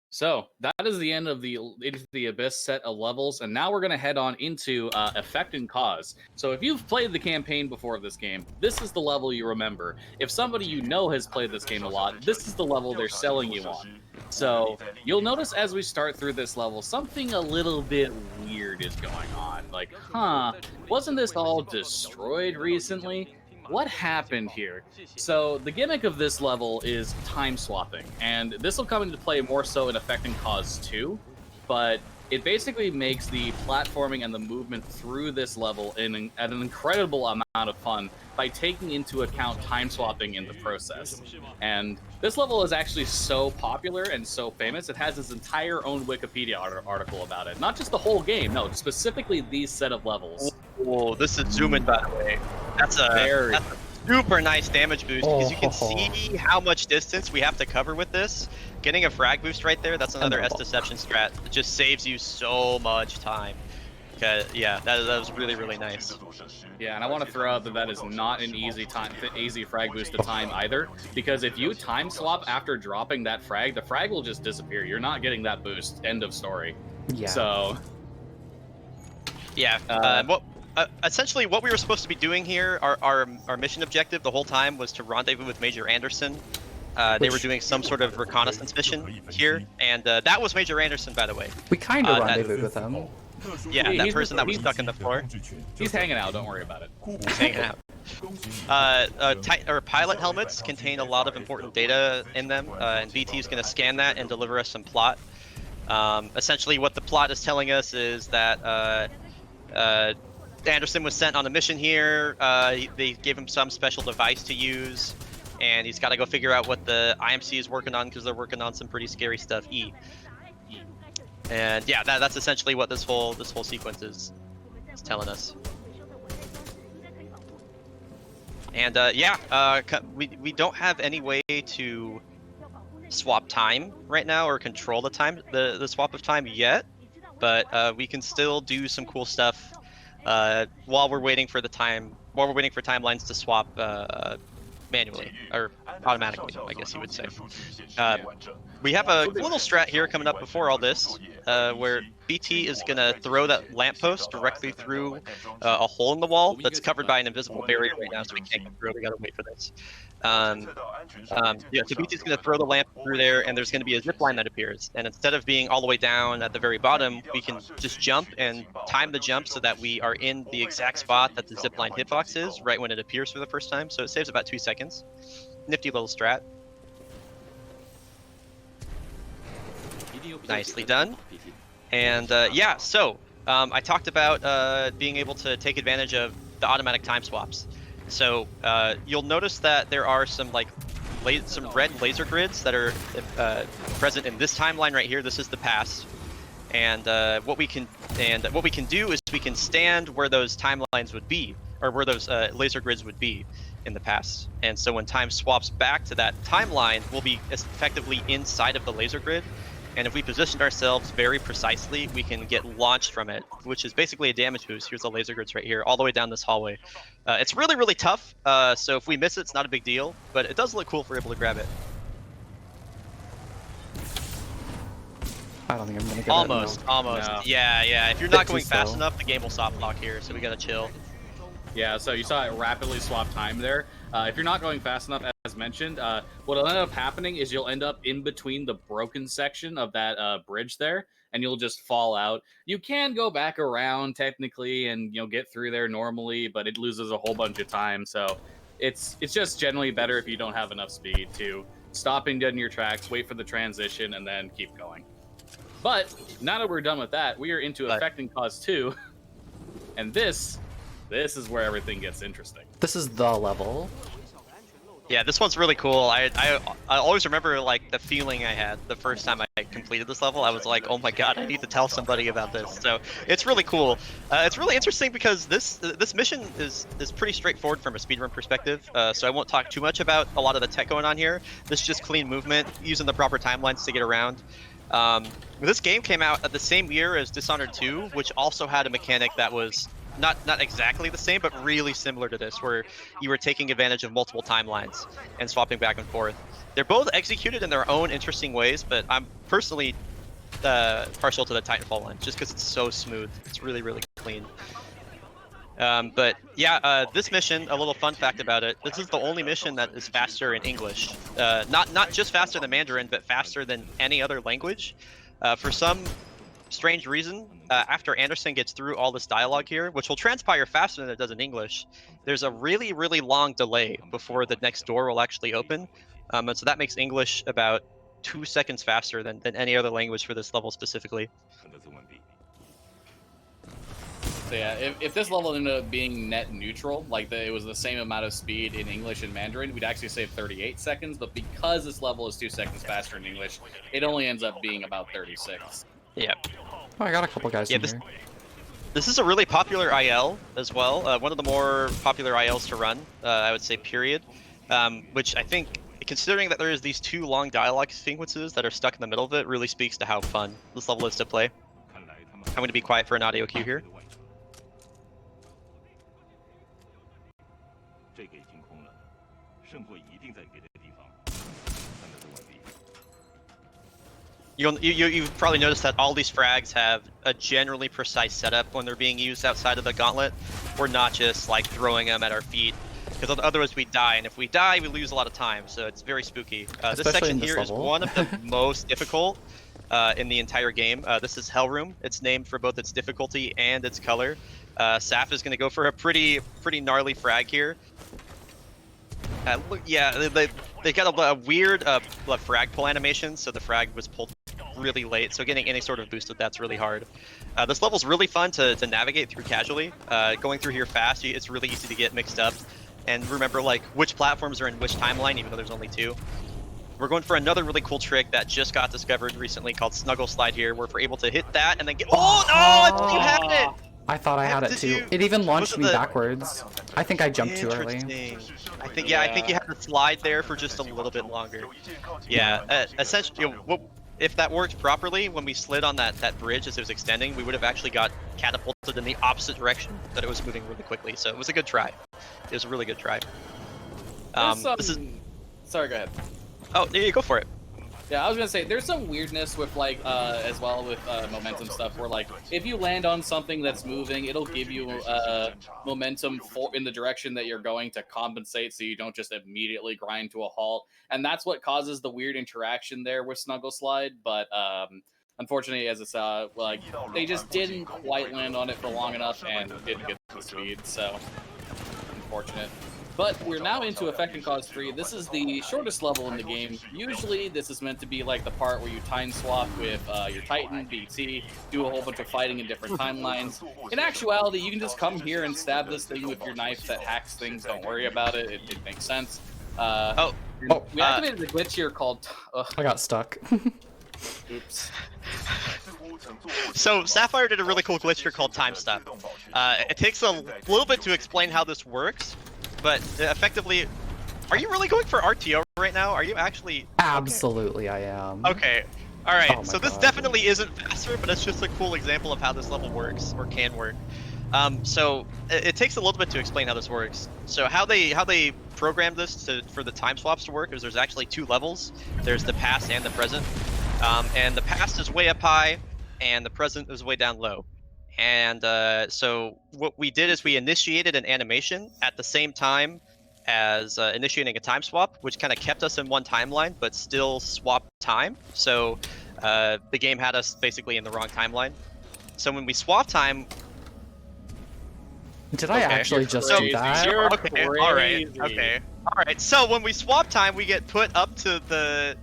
So that is the end of the Into the Abyss set of levels, and now we're going to head on into Effect and Cause. So if you've played the campaign before this game, this is the level you remember. If somebody you know has played this game a lot, this is the level they're selling you on. So you'll notice as we start through this level, something a little bit weird is going on. Like, wasn't this all destroyed recently? What happened here? So the gimmick of this level is time swapping, and this will come into play more so in Effect and Cause 2, but it basically makes the platforming and the movement through this level at an incredible amount of fun by taking into account time swapping in the process. And this level is actually so popular and so famous, it has its entire own Wikipedia article about it. Not just the whole game, no, specifically these set of levels. Oh, this is zooming, by the way. That's a super nice damage boost because you can see how much distance we have to cover with this. Getting a frag boost right there, that's another S Deception strat. It just saves you so much time. Okay, yeah, that was really, really nice. Yeah, and I want to throw out that that is not an easy frag boost to time either, because if you time swap after dropping that frag, the frag will just disappear. You're not getting that boost. End of story. Yeah. So. Yeah. Essentially, what we were supposed to be doing here, our mission objective the whole time was to rendezvous with Major Anderson. They were doing some sort of reconnaissance mission here, and that was Major Anderson, by the way. We kind of rendezvoused with him. Yeah, that person that was stuck in the floor. He's hanging out. Don't worry about it. He's hanging out. Pilot helmets contain a lot of important data in them, and BT is going to scan that and deliver us some plot. Essentially, what the plot is telling us is that Anderson was sent on a mission here. They gave him some special device to use, and he's got to go figure out what the IMC is working on because they're working on some pretty scary stuff. And yeah, that's essentially what this whole sequence is telling us. And we don't have any way to swap time right now or control the swap of time yet, but we can still do some cool stuff while we're waiting for timelines to swap manually or automatically, I guess you would say. We have a little strat here coming up before all this, where BT is gonna throw that lamppost directly through a hole in the wall that's covered by an invisible barrier right now, so we can't get through. We gotta wait for this. So BT's gonna throw the lamp through there, and there's gonna be a zip line that appears. And instead of being all the way down at the very bottom, we can just jump and time the jump so that we are in the exact spot that the zip line hitbox is, right when it appears for the first time. So it saves about 2 seconds. Nifty little strat. Nicely done. And so I talked about being able to take advantage of the automatic time swaps. So you'll notice that there are some red laser grids that are present in this timeline right here. This is the past, and what we can do is we can stand where those timelines would be, or where those laser grids would be in the past. And so when time swaps back to that timeline, we'll be effectively inside of the laser grid. And if we position ourselves very precisely, we can get launched from it, which is basically a damage boost. Here's the laser grids right here, all the way down this hallway. It's really, really tough, so if we miss it, it's not a big deal, but it does look cool if we're able to grab it. I don't think I'm gonna get almost. No. Yeah. If you're not going fast enough, the game will soft lock here, so we gotta chill. Yeah, so you saw it rapidly swap time there. If you're not going fast enough, as mentioned, what'll end up happening is you'll end up in between the broken section of that bridge there, and you'll just fall out. You can go back around technically and get through there normally, but it loses a whole bunch of time. So it's just generally better if you don't have enough speed to stopping dead in your tracks, wait for the transition, and then keep going. But now that we're done with that, we are into Effect and Cause 2, and this is where everything gets interesting. This is the level. Yeah, this one's really cool. I always remember the feeling I had the first time I completed this level. I was like, oh my god, I need to tell somebody about this. So it's really cool. It's really interesting because this mission is pretty straightforward from a speedrun perspective. So I won't talk too much about a lot of the tech going on here. This is just clean movement, using the proper timelines to get around. This game came out at the same year as Dishonored 2, which also had a mechanic that was not exactly the same, but really similar to this, where you were taking advantage of multiple timelines and swapping back and forth. They're both executed in their own interesting ways, but I'm personally partial to the Titanfall one, just because it's so smooth. It's really, really clean. But yeah, this mission, a little fun fact about it, this is the only mission that is faster in English. Not just faster than Mandarin, but faster than any other language. For some strange reason, after Anderson gets through all this dialogue here, which will transpire faster than it does in English, there's a really, really long delay before the next door will actually open. And so that makes English about 2 seconds faster than any other language for this level specifically. So yeah, if this level ended up being net neutral, like it was the same amount of speed in English and Mandarin, we'd actually save 38 seconds, but because this level is 2 seconds faster in English, it only ends up being about 36. Yeah. Oh, I got a couple guys in here. This is a really popular IL as well. One of the more popular ILs to run, I would say, period. Which I think, considering that there is these 2 long dialogue sequences that are stuck in the middle of it, really speaks to how fun this level is to play. I'm going to be quiet for an audio cue here. You've probably noticed that all these frags have a generally precise setup when they're being used outside of the gauntlet. We're not just like throwing them at our feet, because otherwise we die, and if we die, we lose a lot of time. So it's very spooky. This section here is one of the most difficult in the entire game. This is Hell Room. It's named for both its difficulty and its color. Saf is going to go for a pretty gnarly frag here. Look, yeah, they got a weird frag pull animation, so the frag was pulled really late, so getting any sort of boost with that's really hard. This level's really fun to navigate through casually. Going through here fast, it's really easy to get mixed up and remember like which platforms are in which timeline, even though there's only 2. We're going for another really cool trick that just got discovered recently called Snuggle Slide here, where we're able to hit that and then get— oh no, you had it! I thought I had it too. It even launched me backwards. I think I jumped too early. I think you had to slide there for just a little bit longer. Yeah, essentially, if that worked properly, when we slid on that bridge as it was extending, we would have actually got catapulted in the opposite direction that it was moving really quickly. So it was a good try. It was a really good try. This is— Sorry, go ahead. Oh, yeah, go for it. Yeah, I was gonna say there's some weirdness with like as well with momentum stuff, where like if you land on something that's moving, it'll give you momentum in the direction that you're going to compensate, so you don't just immediately grind to a halt. And that's what causes the weird interaction there with Snuggle Slide. But unfortunately, as I saw, like they just didn't quite land on it for long enough and didn't get the speed. So unfortunate. But we're now into Effect and Cause 3. This is the shortest level in the game. Usually this is meant to be like the part where you time swap with your Titan, BT, do a whole bunch of fighting in different timelines. In actuality, you can just come here and stab this thing with your knife that hacks things. Don't worry about it. It makes sense. We activated a glitch here called— I got stuck. Oops. So Sapphire did a really cool glitch here called Time Stop. It takes a little bit to explain how this works. But effectively, are you really going for RTO right now? Are you actually— Absolutely, I am. Okay. All right. Oh so this definitely isn't faster, but it's just a cool example of how this level works or can work. So it takes a little bit to explain how this works. So how they programmed this for the time swaps to work is there's actually 2 levels. There's the past and the present. And the past is way up high, and the present is way down low. And so what we did is we initiated an animation at the same time as initiating a time swap, which kind of kept us in one timeline, but still swapped time. So the game had us basically in the wrong timeline. So when we swap time— Did I actually just do that? Okay, all right. So when we swap time, we get put up to the—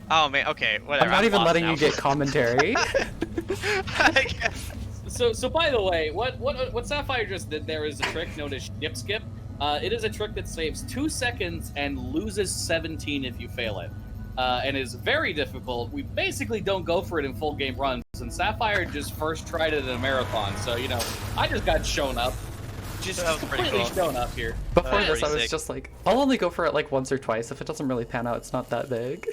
oh man, okay, whatever. I'm not even letting you get commentary. I guess. So by the way, what Sapphire just did there is a trick known as Sludge Skip. It is a trick that saves 2 seconds and loses 17 if you fail it, and is very difficult. We basically don't go for it in full game runs, and Sapphire just first tried it in a marathon. So I just got shown up, just completely shown up here. Before this, I was just like, I'll only go for it like once or twice. If it doesn't really pan out, it's not that big.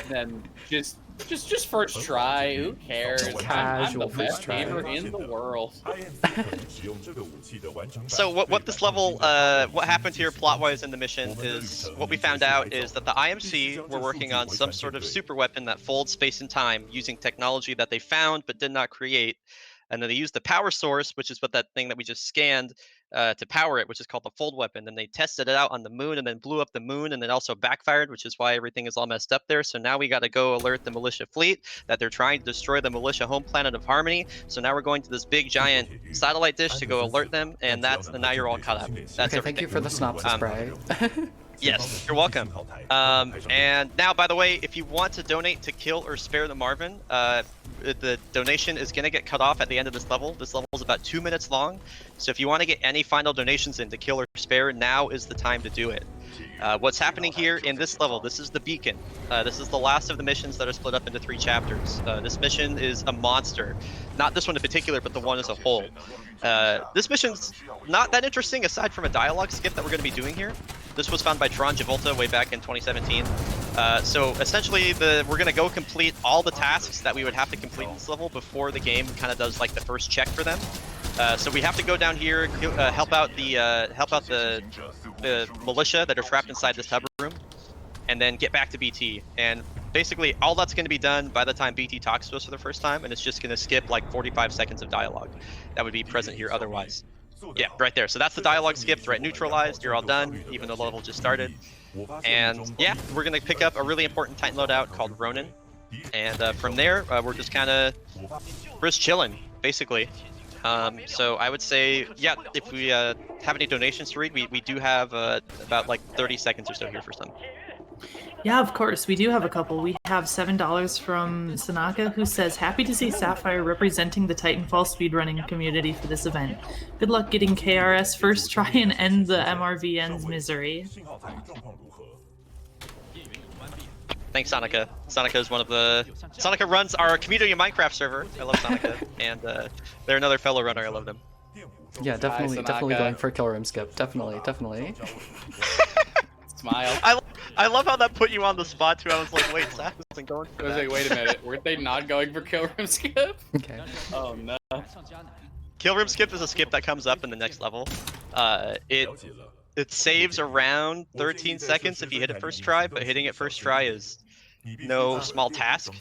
Then just Just first try. Who cares? I'm the Casual best first try. gamer in the world. So what this level, what happened here plot-wise in the mission is, what we found out is that the IMC were working on some sort of super weapon that folds space and time using technology that they found but did not create. And then they used the power source, which is what that thing that we just scanned, to power it, which is called the fold weapon. And they tested it out on the moon and then blew up the moon and then also backfired, which is why everything is all messed up there. So now we got to go alert the militia fleet that they're trying to destroy the militia home planet of Harmony. So now we're going to this big giant satellite dish to go alert them, and now you're all caught up. That's Okay, everything. thank you for the synopsis, Bray. Yes, you're welcome. And now, by the way, if you want to donate to kill or spare the Marvin, the donation is going to get cut off at the end of this level. This level is about 2 minutes long. So if you want to get any final donations in to kill or spare, now is the time to do it. What's happening here in this level, this is the beacon. This is the last of the missions that are split up into 3 chapters. This mission is a monster. Not this one in particular, but the one as a whole. This mission's not that interesting aside from a dialogue skip that we're going to be doing here. This was found by Tron Javolta way back in 2017. So essentially, we're going to go complete all the tasks that we would have to complete in this level before the game kind of does like the first check for them. So we have to go down here, help out the militia that are trapped inside this hub room, and then get back to BT. And basically, all that's going to be done by the time BT talks to us for the first time, and it's just going to skip like 45 seconds of dialogue that would be present here otherwise. Yeah, right there. So that's the dialogue skip, threat neutralized, you're all done, even though the level just started. And yeah, we're going to pick up a really important Titan loadout called Ronin. And from there, we're just kind of, we're just chilling, basically. So I would say, yeah, if we have any donations to read, we do have about like 30 seconds or so here for some. Yeah, of course. We do have a couple. We have $7 from Sanaka, who says, happy to see Sapphire representing the Titanfall speedrunning community for this event. Good luck getting KRS first try and end the MRVN's misery. Thanks, Sanaka. Sanaka is one of the... Sanaka runs our community Minecraft server. I love Sanaka. And they're another fellow runner. I love them. Yeah, definitely going for kill room skip. Definitely. Smile. I love how that put you on the spot too. I was like, wait, Sap isn't going for that. Like, wait a minute, weren't they not going for kill room skip? Okay. Oh no. Kill room skip is a skip that comes up in the next level. It saves around 13 seconds if you hit it first try, but hitting it first try is no small task.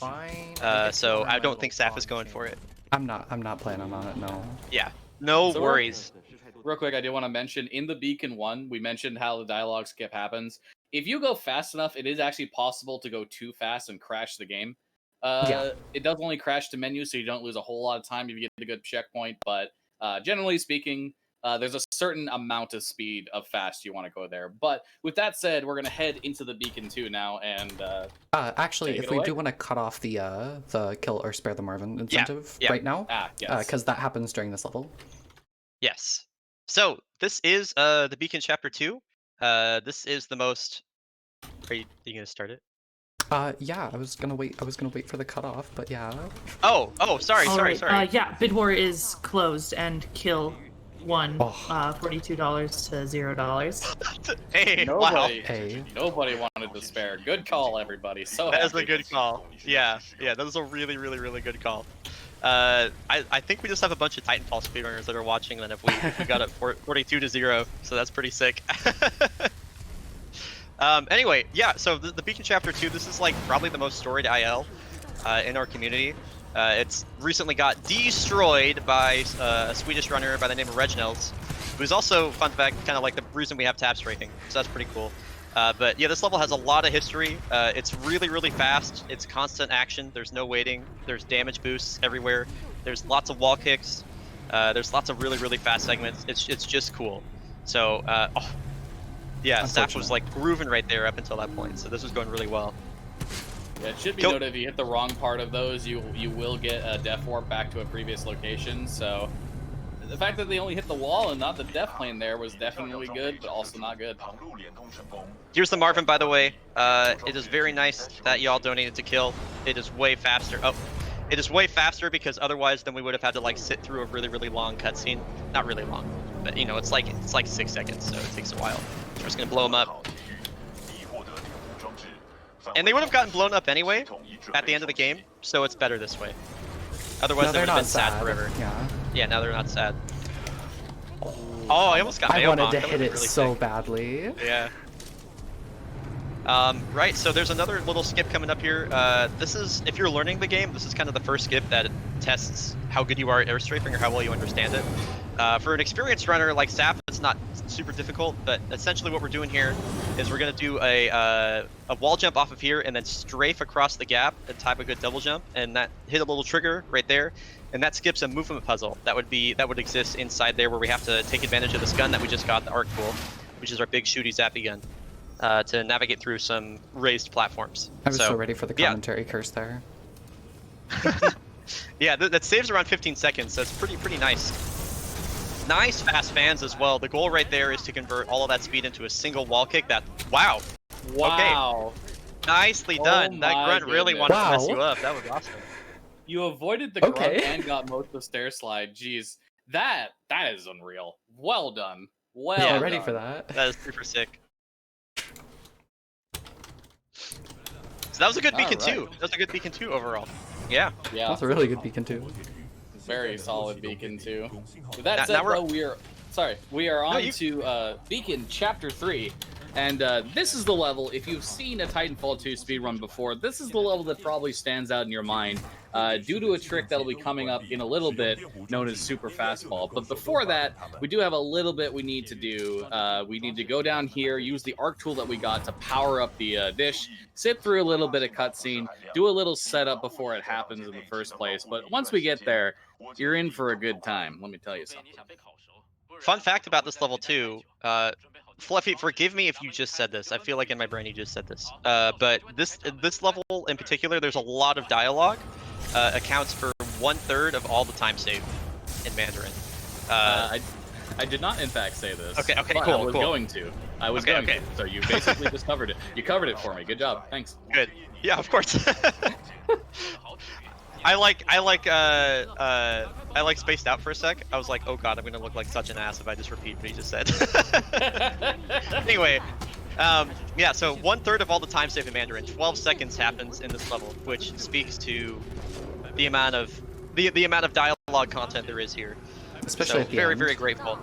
So I don't think Sap is going for it. I'm not planning on it, no. Yeah, no worries. Real quick, I do want to mention, in the Beacon 1, we mentioned how the dialogue skip happens. If you go fast enough, it is actually possible to go too fast and crash the game. It does only crash to menu, so you don't lose a whole lot of time if you get a good checkpoint, but generally speaking, there's a certain amount of speed of fast you want to go there. But with that said, we're going to head into the Beacon 2 now, and... actually, if we do want to cut off the kill or spare the Marvin incentive right now, because that happens during this level. Yes. So this is the Beacon Chapter 2. This is the most... Are you gonna start it? Yeah, I was gonna wait for the cutoff, but yeah. Oh, sorry. Yeah, Bid War is closed and kill won $42 to $0. Hey, nobody, wow. Hey. Nobody wanted to spare. Good call, everybody. So that is a good call. Yeah, that was a really, really, really good call. I think we just have a bunch of Titanfall speedrunners that are watching, and if we got it 42 to 0, so that's pretty sick. Anyway, yeah, so the Beacon Chapter 2, this is like probably the most storied IL in our community. It's recently got destroyed by a Swedish runner by the name of Reginelds, who's also, fun fact, kind of like the reason we have tab strafing, so that's pretty cool. But yeah, this level has a lot of history. It's really, really fast. It's constant action. There's no waiting. There's damage boosts everywhere. There's lots of wall kicks. There's lots of really, really fast segments. It's just cool. So, yeah, Sap was like grooving right there up until that point. So this was going really well. Yeah, it should be noted if you hit the wrong part of those, you will get a def warp back to a previous location. So the fact that they only hit the wall and not the def plane there was definitely good, but also not good. Here's the Marvin, by the way. It is very nice that y'all donated to kill. It is way faster. Oh, it is way faster because otherwise then we would have had to like sit through a really, really long cutscene. Not really long, but you know, it's like 6 seconds, so it takes a while. I'm just gonna blow him up. And they would have gotten blown up anyway at the end of the game, so it's better this way. Otherwise, No, they they're would have not been sad sad. forever. Yeah. Yeah, now they're not sad. Oh, I almost got I Mayo wanted Bonk. to That hit would've it been really so sick. badly. Yeah. Right, so there's another little skip coming up here. This is, if you're learning the game, this is kind of the first skip that tests how good you are at air strafing or how well you understand it. For an experienced runner like Saf, it's not super difficult, but essentially what we're doing here is we're going to do a wall jump off of here and then strafe across the gap and type a good double jump, and that hit a little trigger right there, and that skips a movement puzzle that would exist inside there where we have to take advantage of this gun that we just got, the arc tool, which is our big shooty zappy gun. To navigate through some raised platforms. I was so ready for the commentary curse there. Yeah, that saves around 15 seconds, so it's pretty nice. Nice fast fans as well. The goal right there is to convert all of that speed into a single wall kick. Wow. Wow. Okay. Nicely done. That my grunt really goodness. wanted to mess you up. That was awesome. You avoided the grunt and got most of the stair slide. Jeez, that is unreal. Well done. Well Yeah, done. ready for that. That is super sick. So that was a good beacon too. That was a good beacon too overall. Yeah. Yeah. That's a really good beacon too. Very solid beacon too. With that Now said, we're- though, we are on to Beacon Chapter 3. And this is the level, if you've seen a Titanfall 2 speedrun before, this is the level that probably stands out in your mind due to a trick that'll be coming up in a little bit known as Super Fastball. But before that, we do have a little bit we need to do. We need to go down here, use the arc tool that we got to power up the dish, sit through a little bit of cutscene, do a little setup before it happens in the first place. But once we get there, you're in for a good time, let me tell you something. Fun fact about this level too, Fluffy, forgive me if you just said this. I feel like in my brain you just said this. But this level in particular, there's a lot of dialogue. Accounts for 1/3 of all the time saved in Mandarin. I did not, in fact, say this. Okay, but cool, I was cool. going to. I was going to. So you basically just covered it. You covered it for me. Good job. Thanks. Good. Yeah, of course. I spaced out for a sec. I was like, oh god, I'm gonna look like such an ass if I just repeat what he just said. Anyway, yeah, so 1/3 of all the time saved in Mandarin, 12 seconds happens in this level, which speaks to the amount of the amount of dialogue content there is here. Especially at the very, end. very grateful.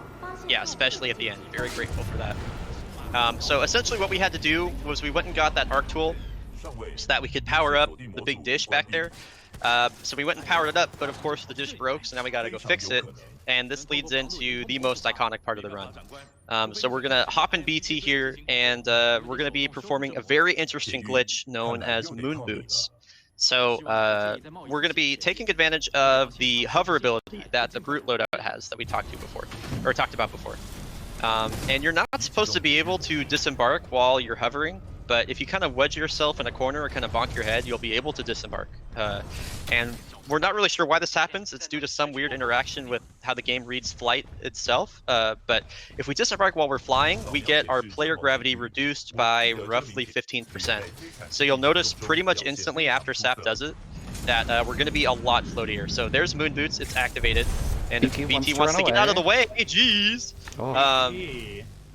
Yeah, especially at the end. Very grateful for that. So essentially what we had to do was we went and got that arc tool so that we could power up the big dish back there. So we went and powered it up, but of course the dish broke, so now we gotta go fix it. And this leads into the most iconic part of the run. So we're gonna hop in BT here, and we're gonna be performing a very interesting glitch known as moon boots. So we're gonna be taking advantage of the hover ability that the brute loadout has that we talked about before. And you're not supposed to be able to disembark while you're hovering, but if you kind of wedge yourself in a corner or kind of bonk your head, you'll be able to disembark. And we're not really sure why this happens. It's due to some weird interaction with how the game reads flight itself. But if we disembark while we're flying, we get our player gravity reduced by roughly 15%. So you'll notice pretty much instantly after SAP does it that we're going to be a lot floatier. So there's Moon Boots, it's activated. And if BT wants to get out of the way, jeez,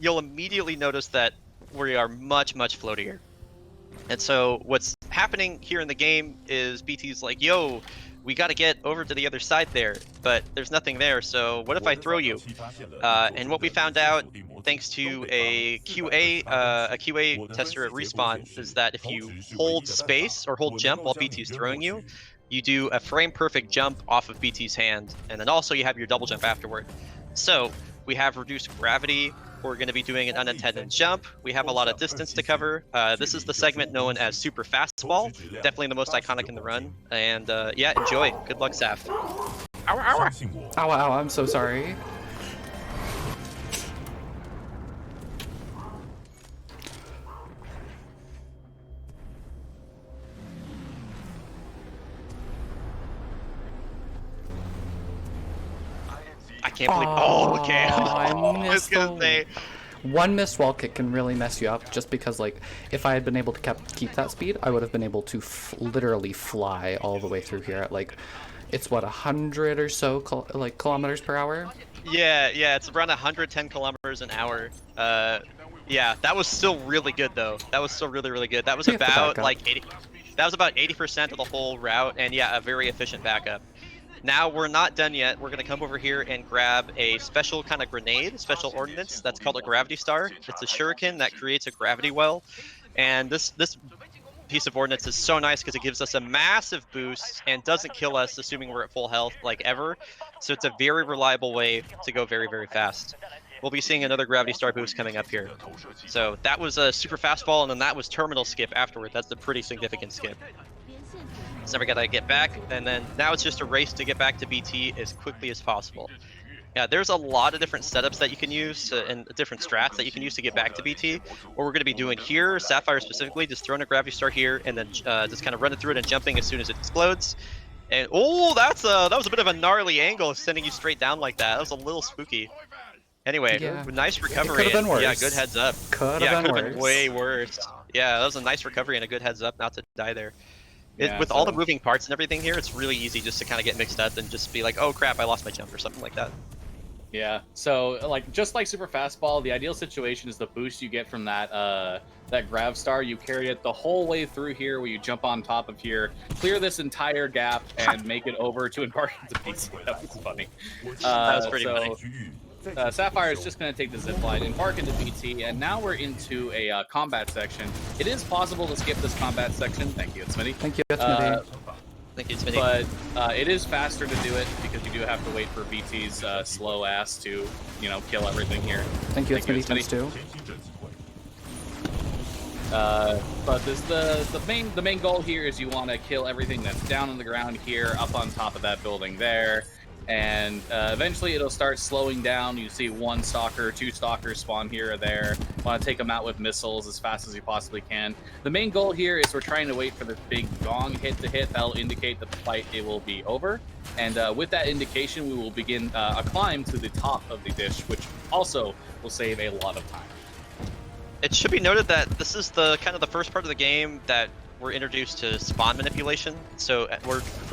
you'll immediately notice that we are much floatier. And so what's happening here in the game is BT's like, yo, we got to get over to the other side there, but there's nothing there, so what if I throw you? And what we found out, thanks to a QA tester at Respawn, is that if you hold space or hold jump while BT's throwing you, you do a frame perfect jump off of BT's hand, and then also you have your double jump afterward. So we have reduced gravity. We're going to be doing an unintended jump. We have a lot of distance to cover. This is the segment known as Super Fastball. Definitely the most iconic in the run. And yeah, enjoy. Good luck, Saf. Ow, ow, ow, ow, I'm so sorry. I can't believe. Oh, okay. I was gonna say. One missed wall kick can really mess you up, just because, like, if I had been able to keep that speed, I would have been able to literally fly all the way through here at, like, it's what, 100 or so kilometers per hour? Yeah, it's around 110 kilometers an hour. Yeah, that was still really good though. That was still really, really good. That was We have to about back up. like 80. That was about 80% of the whole route, and yeah, a very efficient backup. Now we're not done yet. We're gonna come over here and grab a special kind of grenade, a special ordnance that's called a gravity star. It's a shuriken that creates a gravity well, and this piece of ordnance is so nice because it gives us a massive boost and doesn't kill us, assuming we're at full health, like ever. So it's a very reliable way to go very, very fast. We'll be seeing another gravity star boost coming up here. So that was a super fastball, and then that was terminal skip afterward. That's a pretty significant skip. So we gotta get back, and then now it's just a race to get back to BT as quickly as possible. Yeah, there's a lot of different setups that you can use and different strats that you can use to get back to BT. What we're going to be doing here, Sapphire specifically, just throwing a gravity star here and then just kind of running through it and jumping as soon as it explodes. And oh, that was a bit of a gnarly angle, sending you straight down like that. That was a little spooky. Anyway, Yeah. Nice recovery. It could've been and, yeah, worse. good heads up. Could Yeah, have could been have been way worse. Yeah, that was a nice recovery and a good heads up not to die there. Yeah, With all the so- moving parts and everything here, it's really easy just to kind of get mixed up and just be like, oh crap, I lost my jump or something like that. Yeah, so like just like Super Fastball, the ideal situation is the boost you get from that that grav star. You carry it the whole way through here, where you jump on top of here, clear this entire gap, and make it over to embark into BT. That was funny. That was pretty funny. Sapphire is just going to take the zip line, embark into BT, and now we're into a combat section. It is possible to skip this combat section. Thank you, Smitty. Thank you, Smitty. Thank you, Smitty. But it is faster to do it because you do have to wait for BT's slow ass to, kill everything here. Thank you, Thank you, Smitty. Thanks too. But the main goal here is you want to kill everything that's down on the ground here, up on top of that building there, and eventually it'll start slowing down. You see one stalker, two stalkers spawn here or there. Want to take them out with missiles as fast as you possibly can. The main goal here is we're trying to wait for this big gong hit to hit. That'll indicate that the fight it will be over. And with that indication, we will begin a climb to the top of the dish, which also will save a lot of time. It should be noted that this is the kind of the first part of the game that we're introduced to spawn manipulation. So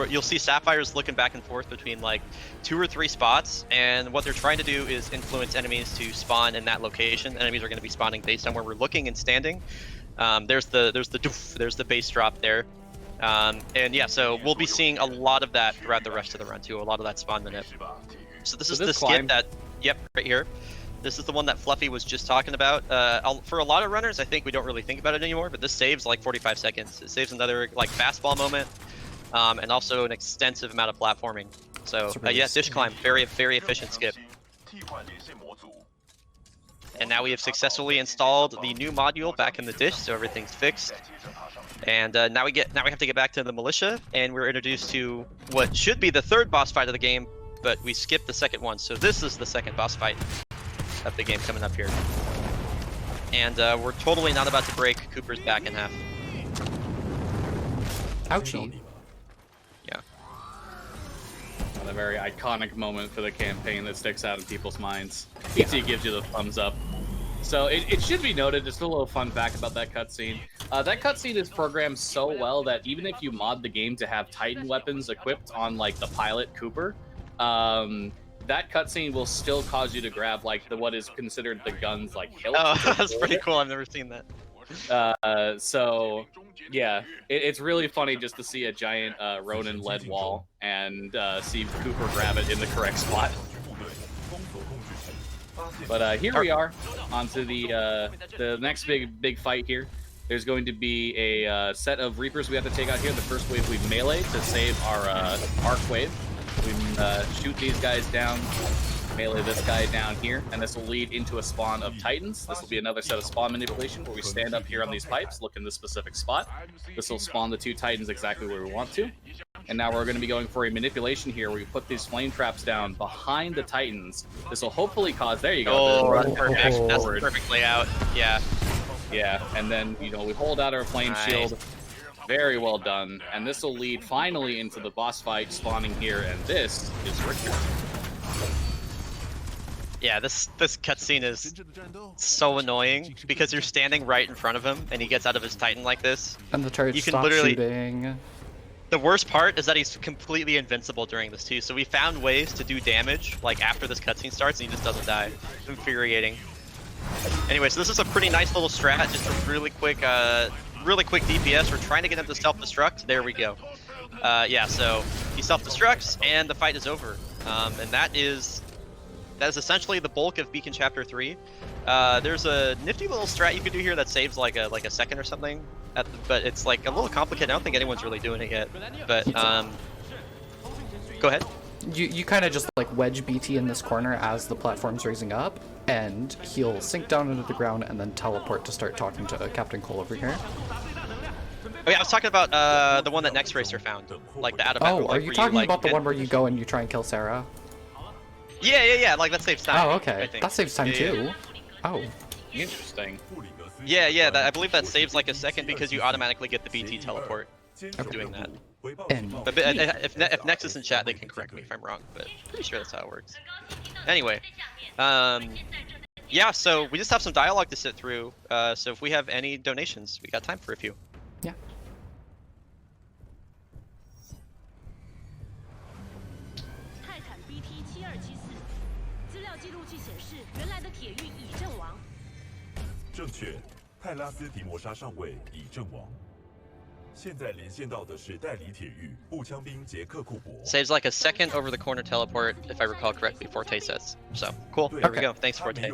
you'll see Sapphires looking back and forth between like 2 or 3 spots, and what they're trying to do is influence enemies to spawn in that location. Enemies are going to be spawning based on where we're looking and standing. There's the base drop there. And yeah, so we'll be seeing a lot of that throughout the rest of the run too, a lot of that spawn manip. So this is the skip that, yep, right here. This is the one that Fluffy was just talking about. For a lot of runners, I think we don't really think about it anymore, but this saves like 45 seconds. It saves another like fastball moment, and also an extensive amount of platforming. So yeah, dish climb, very, very efficient skip. And now we have successfully installed the new module back in the dish, so everything's fixed. And now we have to get back to the militia, and we're introduced to what should be the 3rd boss fight of the game, but we skipped the 2nd one. So this is the 2nd boss fight of the game coming up here. And we're totally not about to break Cooper's back in half. Ouchie. Yeah. A very iconic moment for the campaign that sticks out in people's minds. BT gives you the thumbs up. So it should be noted, just a little fun fact about that cutscene. That cutscene is programmed so well that even if you mod the game to have Titan weapons equipped on like the pilot Cooper, that cutscene will still cause you to grab like what is considered the gun's like hilt. Oh, that's pretty cool. I've never seen that. So yeah, it's really funny just to see a giant Ronin lead wall and see Cooper grab it in the correct spot. But here we are onto the next big fight here. There's going to be a set of Reapers we have to take out here. The first wave we melee to save our arc wave. We shoot these guys down, melee this guy down here, and this will lead into a spawn of Titans. This will be another set of spawn manipulation where we stand up here on these pipes, look in this specific spot. This will spawn the 2 Titans exactly where we want to. And now we're going to be going for a manipulation here where we put these flame traps down behind the Titans. This will hopefully cause, there you go. Oh, that's perfect. That's the perfect layout. Yeah. Yeah, and then, we hold out our flame shield. Very well done. And this will lead finally into the boss fight spawning here, and this is Richter. Yeah, this cutscene is so annoying because you're standing right in front of him and he gets out of his Titan like this. And the turret You can stops literally- shooting. The worst part is that he's completely invincible during this too, so we found ways to do damage like after this cutscene starts and he just doesn't die. It's infuriating. Anyway, so this is a pretty nice little strat, just a really quick DPS. We're trying to get him to self-destruct. There we go. Yeah, so he self-destructs, and the fight is over. And that is essentially the bulk of Beacon Chapter 3. There's a nifty little strat you could do here that saves like a second or something, but it's like a little complicated. I don't think anyone's really doing it yet. But go ahead. You kind of just like wedge BT in this corner as the platform's raising up, and he'll sink down into the ground and then teleport to start talking to Captain Cole over here. Oh yeah, I was talking about the one that Next Racer found, like the out of. Oh, are you talking about the one where you go and you try and kill Sarah? Yeah. Like that saves time. Oh, okay. That saves time too. Yeah. Oh, Interesting. Yeah. I believe that saves like a second because you automatically get the BT teleport for doing that. and But if Nexus in chat, they can correct me if I'm wrong, but pretty sure that's how it works. Anyway, yeah, so we just have some dialogue to sit through. So if we have any donations, we got time for a few. yeah. Saves like a second over the corner teleport, if I recall correctly, Forte says. So, cool, there we go. Thanks, Forte.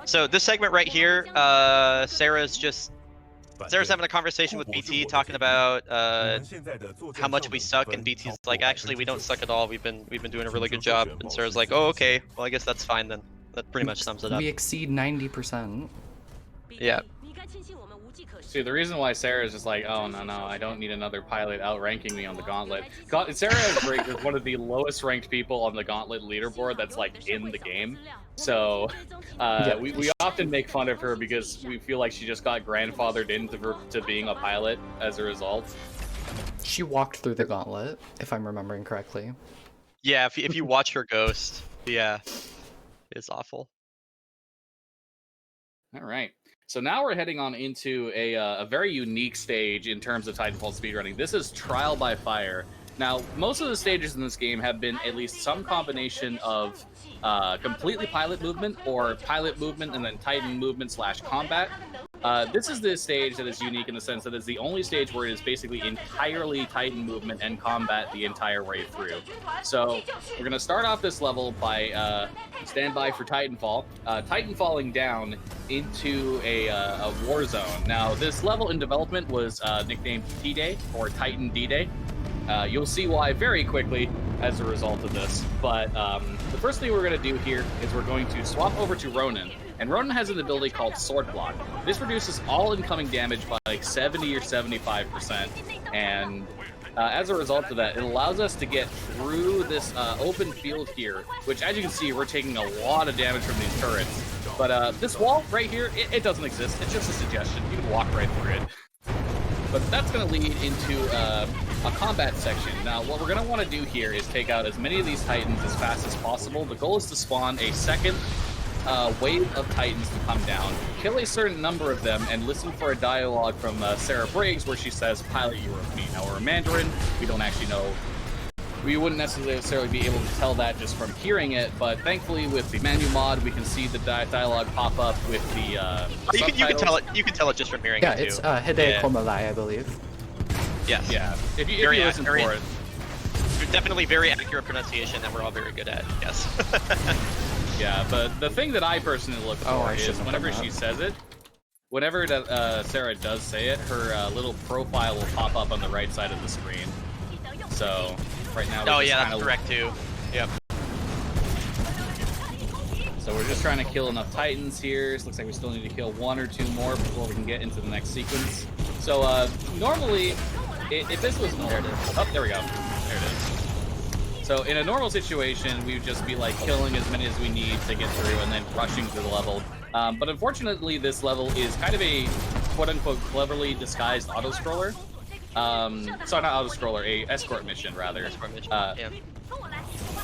So this segment right here, Sarah's having a conversation with BT, talking about how much we suck, and BT's like, actually, we don't suck at all. We've been doing a really good job. And Sarah's like, oh, okay. Well, I guess that's fine then. That pretty much sums it up. We exceed 90%. Yeah. See, the reason why Sarah is just like, oh no, I don't need another pilot outranking me on the gauntlet. Sarah is one of the lowest ranked people on the gauntlet leaderboard that's like in the game. So we often make fun of her because we feel like she just got grandfathered into being a pilot as a result. She walked through the gauntlet, if I'm remembering correctly. Yeah, if you watch her ghost, yeah, it's awful. All right. So now we're heading on into a very unique stage in terms of Titanfall speedrunning. This is Trial by Fire. Now, most of the stages in this game have been at least some combination of completely pilot movement or pilot movement and then Titan movement / combat. This is the stage that is unique in the sense that it's the only stage where it is basically entirely Titan movement and combat the entire way through. So we're going to start off this level by stand by for Titanfall. Titanfalling down into a war zone. Now, this level in development was nicknamed D-Day or Titan D-Day. You'll see why very quickly as a result of this. But the first thing we're going to do here is we're going to swap over to Ronin. And Ronin has an ability called Sword Block. This reduces all incoming damage by like 70 or 75%. And as a result of that, it allows us to get through this open field here, which as you can see, we're taking a lot of damage from these turrets. But this wall right here, it doesn't exist. It's just a suggestion. You can walk right through it. But that's going to lead into a combat section. Now, what we're going to want to do here is take out as many of these Titans as fast as possible. The goal is to spawn a second wave of Titans to come down, kill a certain number of them, and listen for a dialogue from Sarah Briggs where she says, "Pilot, you are me." Now, we're Mandarin. We don't actually know. We wouldn't necessarily be able to tell that just from hearing it, but thankfully with the menu mod, we can see the dialogue pop up with the you can tell it. You can tell it just from hearing it too. It's Hide Komalai, I believe. Yes. Yeah. If you listen for it. Definitely very accurate pronunciation that we're all very good at. Yes. Yeah, but the thing that I personally look for is whenever she says it, whenever Sarah does say it, her little profile will pop up on the right side of the screen. So right now. Oh yeah, that's correct too. Yep. So we're just trying to kill enough Titans here. It looks like we still need to kill 1 or 2 more before we can get into the next sequence. So normally, if this was normal, oh, there we go. There it is. So in a normal situation, we would just be like killing as many as we need to get through and then rushing through the level. But unfortunately, this level is kind of a quote-unquote cleverly disguised auto-scroller. Sorry, not auto-scroller, a escort mission rather. Escort mission, yeah.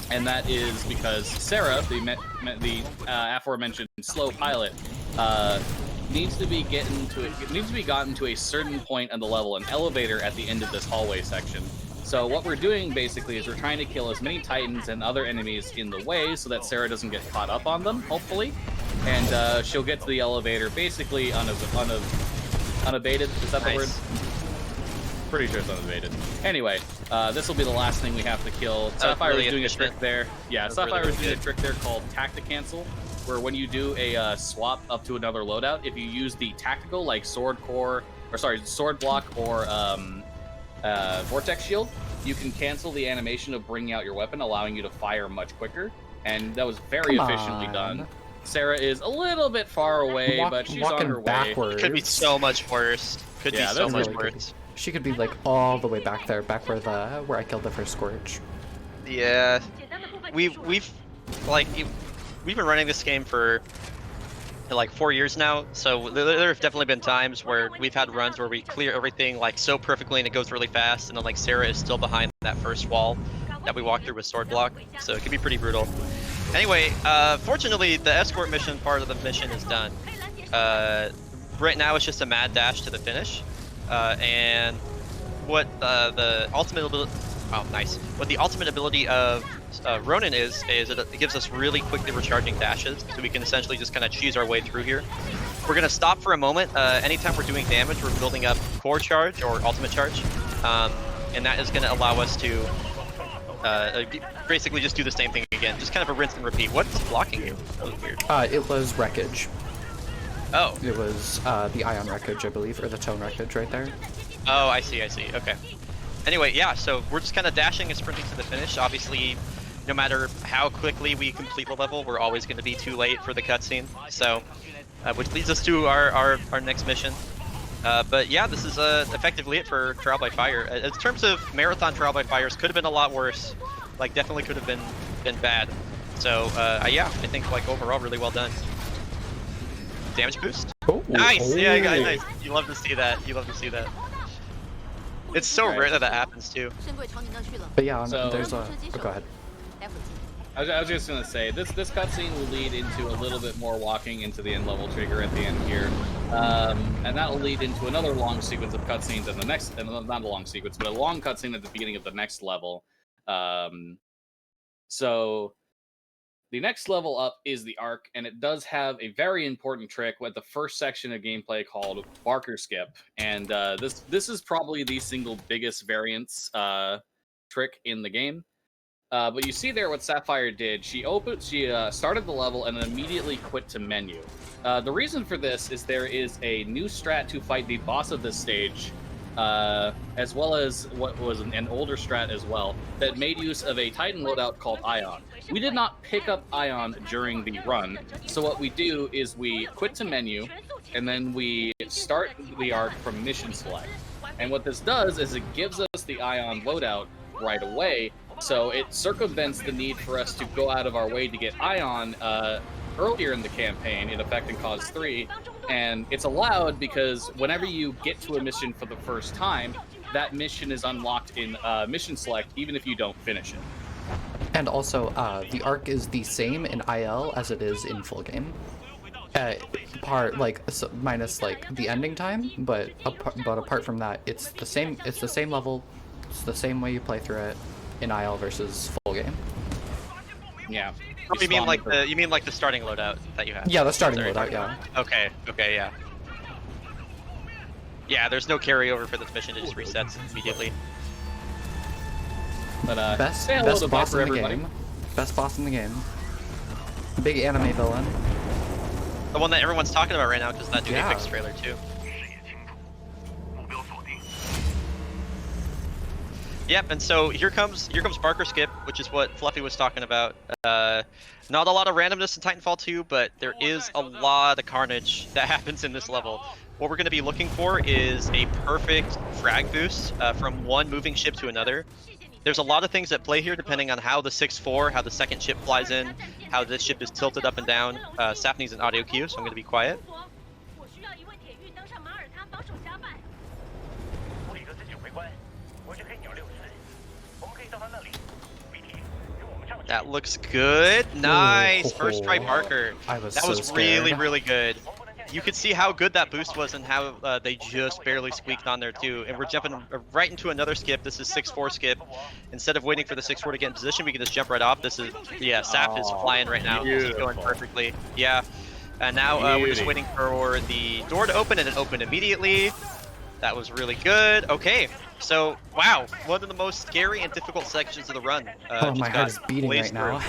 And that is because Sarah, the aforementioned slow pilot, needs to be gotten to a certain point on the level, an elevator at the end of this hallway section. So what we're doing basically is we're trying to kill as many Titans and other enemies in the way so that Sarah doesn't get caught up on them, hopefully. and she'll get to the elevator basically unabated. Is that the word? Pretty sure it's unabated. Anyway, this will be the last thing we have to kill. Sapphire is doing a trick there. Yeah, Sapphire is doing a trick there called Tactic Cancel, where when you do a swap up to another loadout, if you use the tactical, like sword block or vortex shield, you can cancel the animation of bringing out your weapon, allowing you to fire much quicker. And that was very efficiently done. Sarah is a little bit far away, but she's on her backwards. way. Could be so much worse. Could be so much really worse. She could be like all the way back there, back where I killed the first Scorch. Yeah, we've been running this game for like 4 years now, so there have definitely been times where we've had runs where we clear everything like so perfectly and it goes really fast, and then like Sarah is still behind that first wall that we walked through with sword block, so it can be pretty brutal. Anyway, fortunately the escort mission part of the mission is done. Right now it's just a mad dash to the finish. And what the ultimate ability of Ronin is it gives us really quickly recharging dashes, so we can essentially just kind of cheese our way through here. We're gonna stop for a moment. Anytime we're doing damage, we're building up core charge or ultimate charge, and that is gonna allow us to basically just do the same thing again, just kind of a rinse and repeat. What's blocking you? That was weird. It was wreckage. Oh. It was the ion wreckage, I believe, or the tone wreckage right there. Oh, I see. Okay. Anyway, yeah, so we're just kind of dashing and sprinting to the finish. Obviously, no matter how quickly we complete the level, we're always going to be too late for the cutscene. So, which leads us to our next mission. But yeah, this is effectively it for Trial by Fire. In terms of marathon Trial by Fires, could have been a lot worse. Like, definitely could have been bad. So, yeah, I think like overall really well done. Damage boost. Nice. Yeah, nice. You love to see that. It's so rare that happens too. But yeah, so, there's a. Oh, go ahead. I was just gonna say this cutscene will lead into a little bit more walking into the end level trigger at the end here, and that will lead into another long sequence of cutscenes in the next, and not a long sequence, but a long cutscene at the beginning of the next level. So the next level up is the Arc, and it does have a very important trick with the first section of gameplay called Parkour Skip, and this is probably the single biggest variance trick in the game. But you see there what Sapphire did. She started the level and then immediately quit to menu. The reason for this is there is a new strat to fight the boss of this stage, as well as what was an older strat as well, that made use of a Titan loadout called Ion. We did not pick up Ion during the run, so what we do is we quit to menu, and then we start the Arc from mission select. And what this does is it gives us the Ion loadout right away, so it circumvents the need for us to go out of our way to get Ion earlier in the campaign in Effect and Cause 3, and it's allowed because whenever you get to a mission for the first time, that mission is unlocked in mission select even if you don't finish it. And also, the Arc is the same in IL as it is in full game. Minus like the ending time, but apart from that, it's the same. It's the same level. It's the same way you play through it in IL versus full game. Yeah. You mean like the starting loadout that you have? Yeah, the starting loadout. Yeah. Okay, yeah. Yeah, there's no carryover for this mission. It just resets immediately. But best boss in the game. Best boss in the game. Big anime villain. The one that everyone's talking about right now because that new Apex trailer too. Yep, and so here comes Parkour Skip, which is what Fluffy was talking about. Not a lot of randomness in Titanfall 2, but there is a lot of carnage that happens in this level. What we're going to be looking for is a perfect frag boost from one moving ship to another. There's a lot of things that play here depending on how the 6-4, how the second ship flies in, how this ship is tilted up and down. Saf needs an audio cue, so I'm going to be quiet. That looks good. Nice. First try Parker. That was really, really good. You could see how good that boost was and how they just barely squeaked on there too. And we're jumping right into another skip. This is 6-4 skip. Instead of waiting for the 6-4 to get in position, we can just jump right off. This is, yeah, Saf is flying right now. This is going perfectly. Yeah. And now we're just waiting for the door to open, and it opened immediately. That was really good. Okay, so wow, one of the most scary and difficult sections of the run. Oh, my heart is beating right now.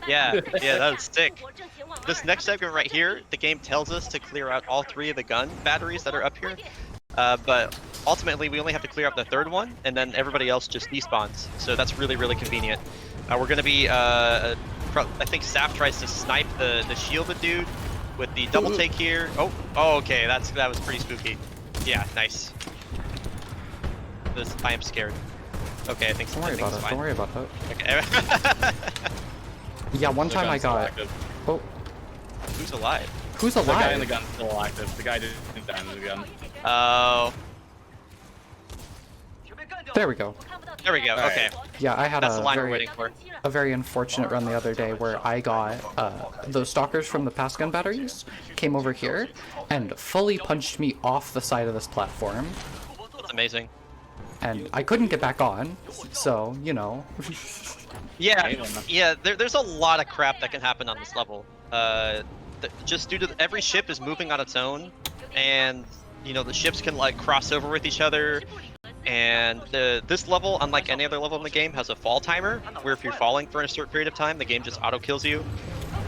Yeah, that was sick. This next segment right here, the game tells us to clear out all 3 of the gun batteries that are up here. But ultimately, we only have to clear up the 3rd one, and then everybody else just despawns. So that's really, really convenient. We're going to be, I think Saf tries to snipe the shielded dude with the double take here. Oh, okay, that was pretty spooky. Yeah, nice. I am scared. Okay, I think Don't worry about it. Don't worry about it. Okay. Yeah, one time I got. Oh, Who's alive? who's The guy in alive? the gun's still active. The guy didn't die in the gun. Oh, There we go. there we go. All right. Okay, Yeah, I had that's the line we're very, waiting for. a very unfortunate run the other day where I got those stalkers from the past gun batteries came over here and fully punched me off the side of this platform, That's amazing. and I couldn't get back on. So you know, Yeah, there's a lot of crap that can happen on this level. Just due to every ship is moving on its own, and you know the ships can like cross over with each other. And this level, unlike any other level in the game, has a fall timer, where if you're falling for a certain period of time, the game just auto kills you.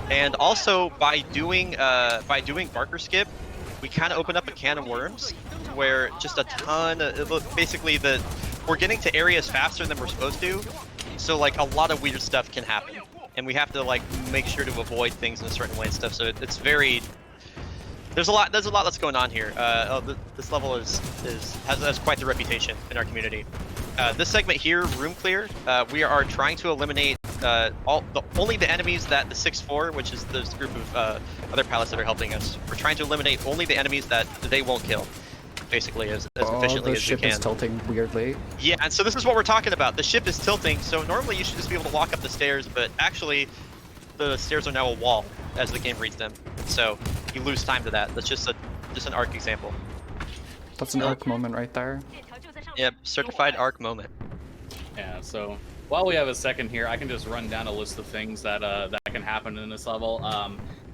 And also by doing Parkour Skip, we kind of open up a can of worms, where just a ton of basically we're getting to areas faster than we're supposed to. So like a lot of weird stuff can happen, and we have to like make sure to avoid things in a certain way and stuff. So it's very there's a lot that's going on here. This level has quite the reputation in our community. This segment here, room clear, we are trying to eliminate only the enemies that the 6-4, which is this group of other pilots that are helping us. We're trying to eliminate only the enemies that they won't kill, basically as efficiently the as we ship can. is tilting weirdly. Yeah, and so this is what we're talking about. The ship is tilting, so normally you should just be able to walk up the stairs, but actually the stairs are now a wall as the game reads them. So you lose time to that. That's just an arc example. That's an arc moment right there. Yep, certified arc moment. Yeah, so while we have a second here, I can just run down a list of things that that can happen in this level.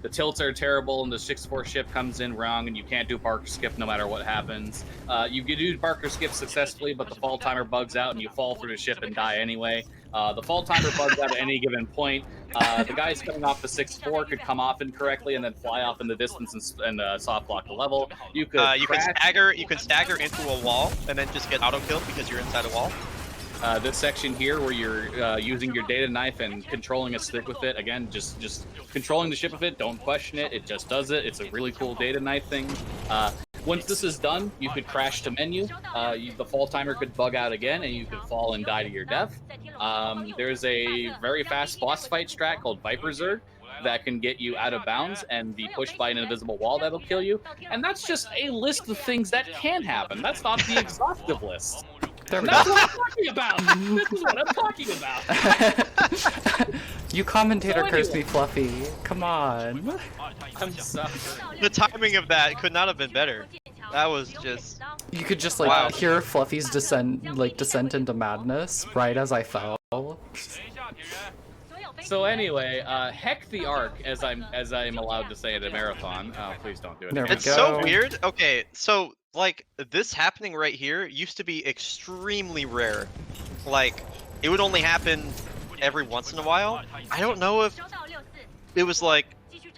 The tilts are terrible, and the 6-4 ship comes in wrong, and you can't do Parkour Skip no matter what happens. You can do Parkour Skip successfully, but the fall timer bugs out, and you fall through the ship and die anyway. The fall timer bugs out at any given point. The guys coming off the 6-4 could come off incorrectly and then fly off in the distance and soft block the level. You could you can stagger into a wall and then just get auto killed because you're inside a wall. This section here where you're using your data knife and controlling a stick with it, again, just controlling the ship with it, don't question it, it just does it. It's a really cool data knife thing. Once this is done, you could crash to menu, the fall timer could bug out again, and you could fall and die to your death. There's a very fast boss fight strat called Viperzer that can get you out of bounds and be pushed by an invisible wall that'll kill you. And that's just a list of things that can happen. That's not the exhaustive list. There we That's go. what I'm talking about. This is what I'm talking about. You commentator So cursed anyway. me, Fluffy. Come on. I'm sorry. The timing of that could not have been better. That was just You could just like Wow. hear Fluffy's descent into madness right as I fell. So anyway, heck the arc, as I'm allowed to say at a marathon. Please don't do it. There we it's go. so weird. Okay, so like this happening right here used to be extremely rare. Like it would only happen every once in a while. I don't know if it was like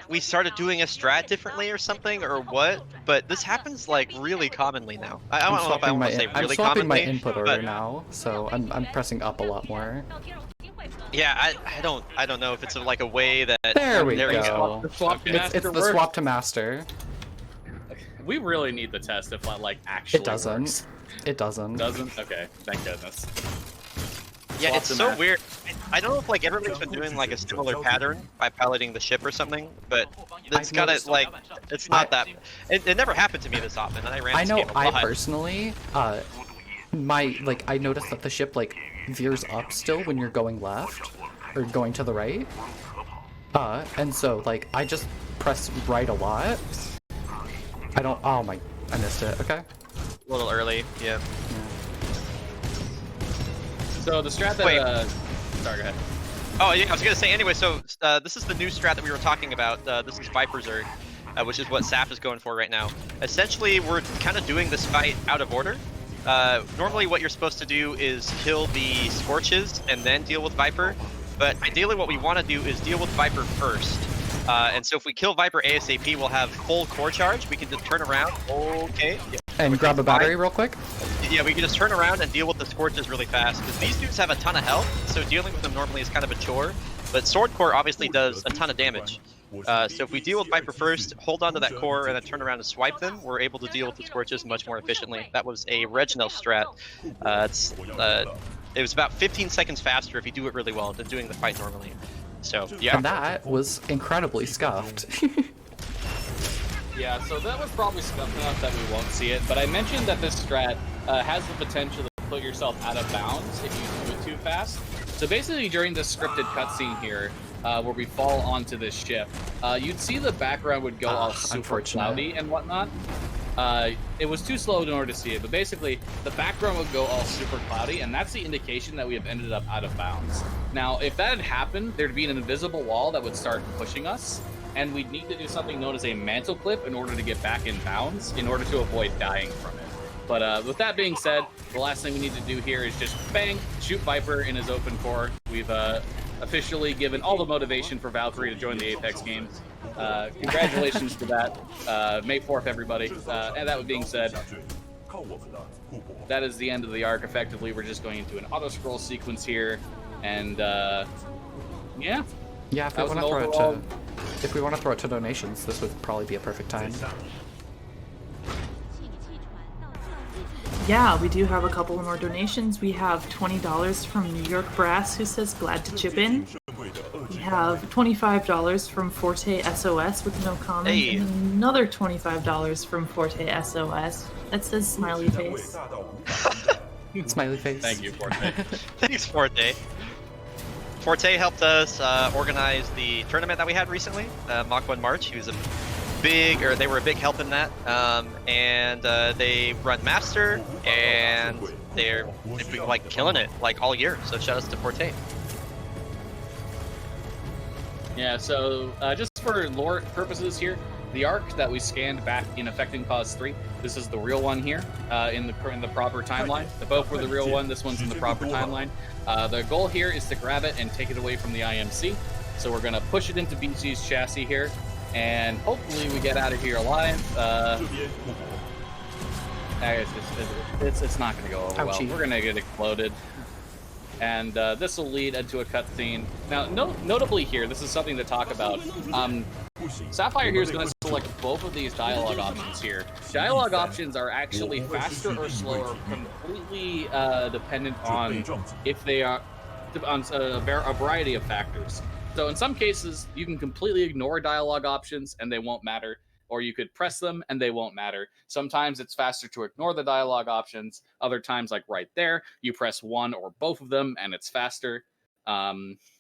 we started doing a strat differently or something or what, but this happens like really commonly now. I don't know if I want to say I'm really swapping my commonly, input order but now, so I'm pressing up a lot more. yeah, I don't know if it's like a way that There we you go. The swap to It's master the works. swap to master. We really need the test if that like actually It doesn't. works. It doesn't. Doesn't? Okay, thank goodness. Yeah, Swap it's to so master. weird. I don't know if like everybody's been doing like a similar pattern by piloting the ship or something, but it's I've gotta noticed- like it's not that. It never happened to me this often, and I ran I this know. game a I lot. personally, I noticed that the ship like veers up still when you're going left or going to the right. And so like I just press right a lot. I don't. Oh my! I missed it. Okay. A little early, yeah. So the strat that Wait. sorry, go ahead. Oh yeah, I was gonna say anyway. So this is the new strat that we were talking about. This is Viperzer, which is what Saf is going for right now. Essentially, we're kind of doing this fight out of order. Normally, what you're supposed to do is kill the Scorches and then deal with Viper. But ideally, what we want to do is deal with Viper first. And so if we kill Viper ASAP, we'll have full core charge. We can just turn around. Okay. Yeah. And grab a battery real quick. Yeah, we can just turn around and deal with the Scorches really fast, because these dudes have a ton of health, so dealing with them normally is kind of a chore. But Sword Core obviously does a ton of damage. So if we deal with Viper first, hold on to that core, and then turn around and swipe them, we're able to deal with the Scorches much more efficiently. That was a Reginald strat. It was about 15 seconds faster if you do it really well than doing the fight normally. So, yeah. And that was incredibly scuffed. Yeah, so that was probably scuffed enough that we won't see it, but I mentioned that this strat has the potential to put yourself out of bounds if you do it too fast. So basically during this scripted cutscene here, where we fall onto this ship, you'd see the background would go all super cloudy and whatnot. It was too slow in order to see it, but basically the background would go all super cloudy, and that's the indication that we have ended up out of bounds. Now, if that had happened, there'd be an invisible wall that would start pushing us, and we'd need to do something known as a mantle clip in order to get back in bounds, in order to avoid dying from it. But with that being said, the last thing we need to do here is just bang, shoot Viper in his open core. We've officially given all the motivation for Valkyrie to join the Apex games. Congratulations to that. May 4th, everybody. And that being said, that is the end of the arc. Effectively, we're just going into an auto-scroll sequence here, and yeah. Yeah, if we want to throw it to donations, this would probably be a perfect time. Yeah, we do have a couple more donations. We have $20 from New York Brass, who says glad to chip in. We have $25 from Forte SOS with no comment, and another $25 from Forte SOS that says smiley face. Smiley face. Thank you, Forte. Thanks, Forte. Forte helped us organize the tournament that we had recently, Mach 1 March. He was they were a big help in that, and they run Master, and they've been like killing it like all year. So shout outs to Forte. Yeah, so just for lore purposes here, the arc that we scanned back in Affecting Cause 3, this is the real one here in the proper timeline. Both were the real one. This one's in the proper timeline. The goal here is to grab it and take it away from the IMC. So we're gonna push it into BC's chassis here, and hopefully we get out of here alive. It's not gonna go over well. We're gonna get exploded. And this will lead into a cutscene. Now, notably here, this is something to talk about. Sapphire here is going to select both of these dialogue options here. Dialogue options are actually faster or slower, completely dependent on if they are on a variety of factors. So in some cases, you can completely ignore dialogue options and they won't matter. Or you could press them and they won't matter. Sometimes it's faster to ignore the dialogue options. Other times, like right there, you press one or both of them and it's faster.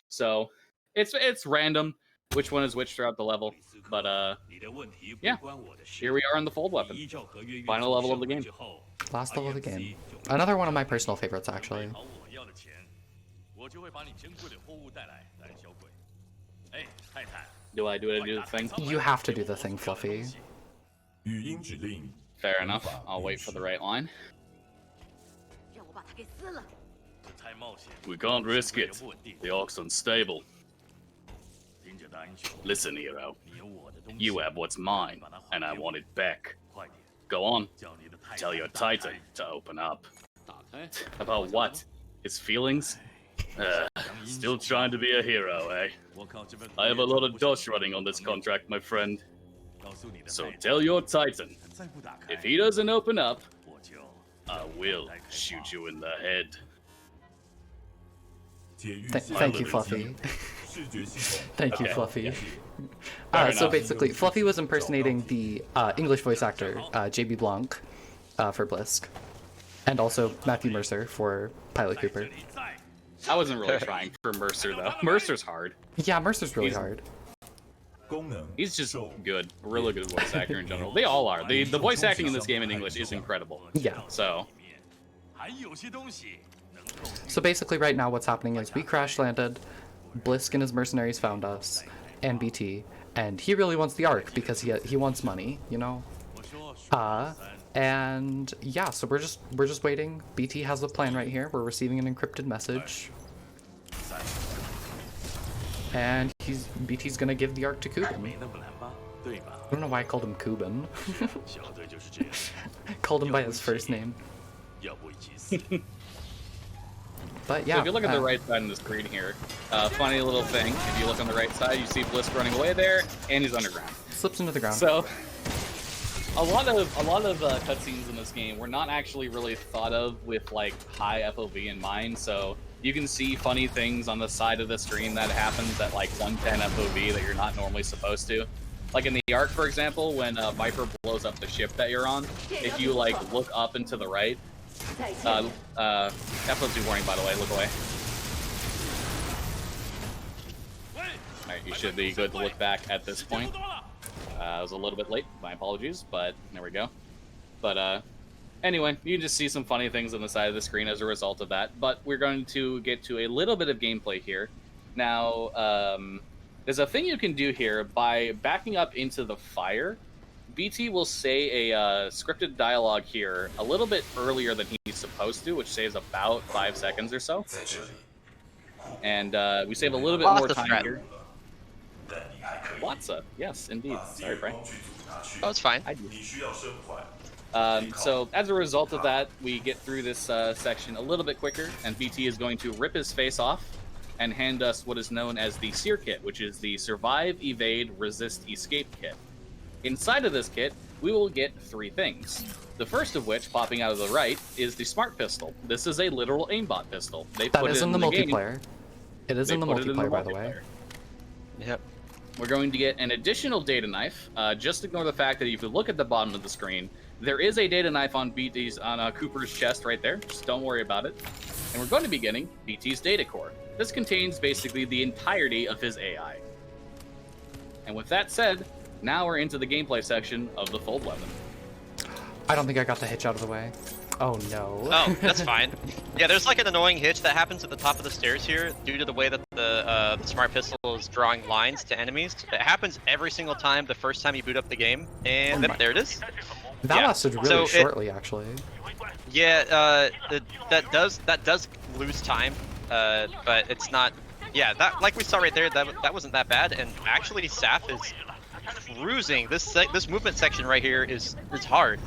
So it's random which one is which throughout the level. But yeah, here we are in the fold weapon. Final level of the game. Last level of the game. Another one of my personal favorites, actually. Do I do the thing? You have to do the thing, Fluffy. Fair enough. I'll wait for the right line. We can't risk it. The Ark's unstable. Listen, hero. You have what's mine, and I want it back. Go on. Tell your Titan to open up. About what? His feelings? Still trying to be a hero, eh? I have a lot of dosh running on this contract, my friend. So tell your Titan, if he doesn't open up, I will shoot you in the head. Thank you, Fluffy. Thank you, Fluffy. So basically, Fluffy was impersonating the English voice actor, JB Blanc, for Blisk. And also Matthew Mercer for Pilot Cooper. I wasn't really trying for Mercer, though. Mercer's hard. Yeah, Mercer's really hard. He's just good. A really good voice actor in general. They all are. The voice acting in this game in English is incredible. Yeah. So basically right now what's happening is we crash landed. Blisk and his mercenaries found us, and BT, and he really wants the Ark because he wants money, you know. And yeah, so we're just waiting. BT has the plan right here. We're receiving an encrypted message, and BT's gonna give the Ark to Kuban. I don't know why I called him Kuban. Called him by his first name. But yeah. So if you look at the right side of the screen here, funny little thing. If you look on the right side, you see Blisk running away there, and he's underground. Slips into the ground. So a lot of cutscenes in this game were not actually really thought of with like high FOV in mind. So you can see funny things on the side of the screen that happens at like 110 FOV that you're not normally supposed to. Like in the Ark, for example, when Viper blows up the ship that you're on, if you like look up and to the right, FOV warning by the way, look away. Alright, you should be good to look back at this point. I was a little bit late, my apologies, but there we go. But anyway, you can just see some funny things on the side of the screen as a result of that. But we're going to get to a little bit of gameplay here. Now, there's a thing you can do here by backing up into the fire. BT will say a scripted dialogue here a little bit earlier than he's supposed to, which saves about 5 seconds or so. And we save a little bit more time here. Watsa, yes, indeed. Sorry, Frank. Oh, it's fine. So as a result of that, we get through this section a little bit quicker, and BT is going to rip his face off and hand us what is known as the SEER kit, which is the Survive, Evade, Resist, Escape kit. Inside of this kit, we will get 3 things. The first of which, popping out of the right, is the Smart Pistol. This is a literal aimbot pistol. That is in the multiplayer. It is in the multiplayer, by the way. Yep. We're going to get an additional data knife. Just ignore the fact that if you look at the bottom of the screen, there is a data knife on Cooper's chest right there. Just don't worry about it. And we're going to be getting BT's data core. This contains basically the entirety of his AI. And with that said, now we're into the gameplay section of the fold weapon. I don't think I got the hitch out of the way. Oh no. Oh, that's fine. Yeah, there's like an annoying hitch that happens at the top of the stairs here due to the way that the Smart Pistol is drawing lines to enemies. It happens every single time the first time you boot up the game, and there it is. That lasted really shortly, actually. Yeah, that does lose time, but it's not. Yeah, that like we saw right there, that wasn't that bad, and actually Saf is cruising. This movement section right here is hard.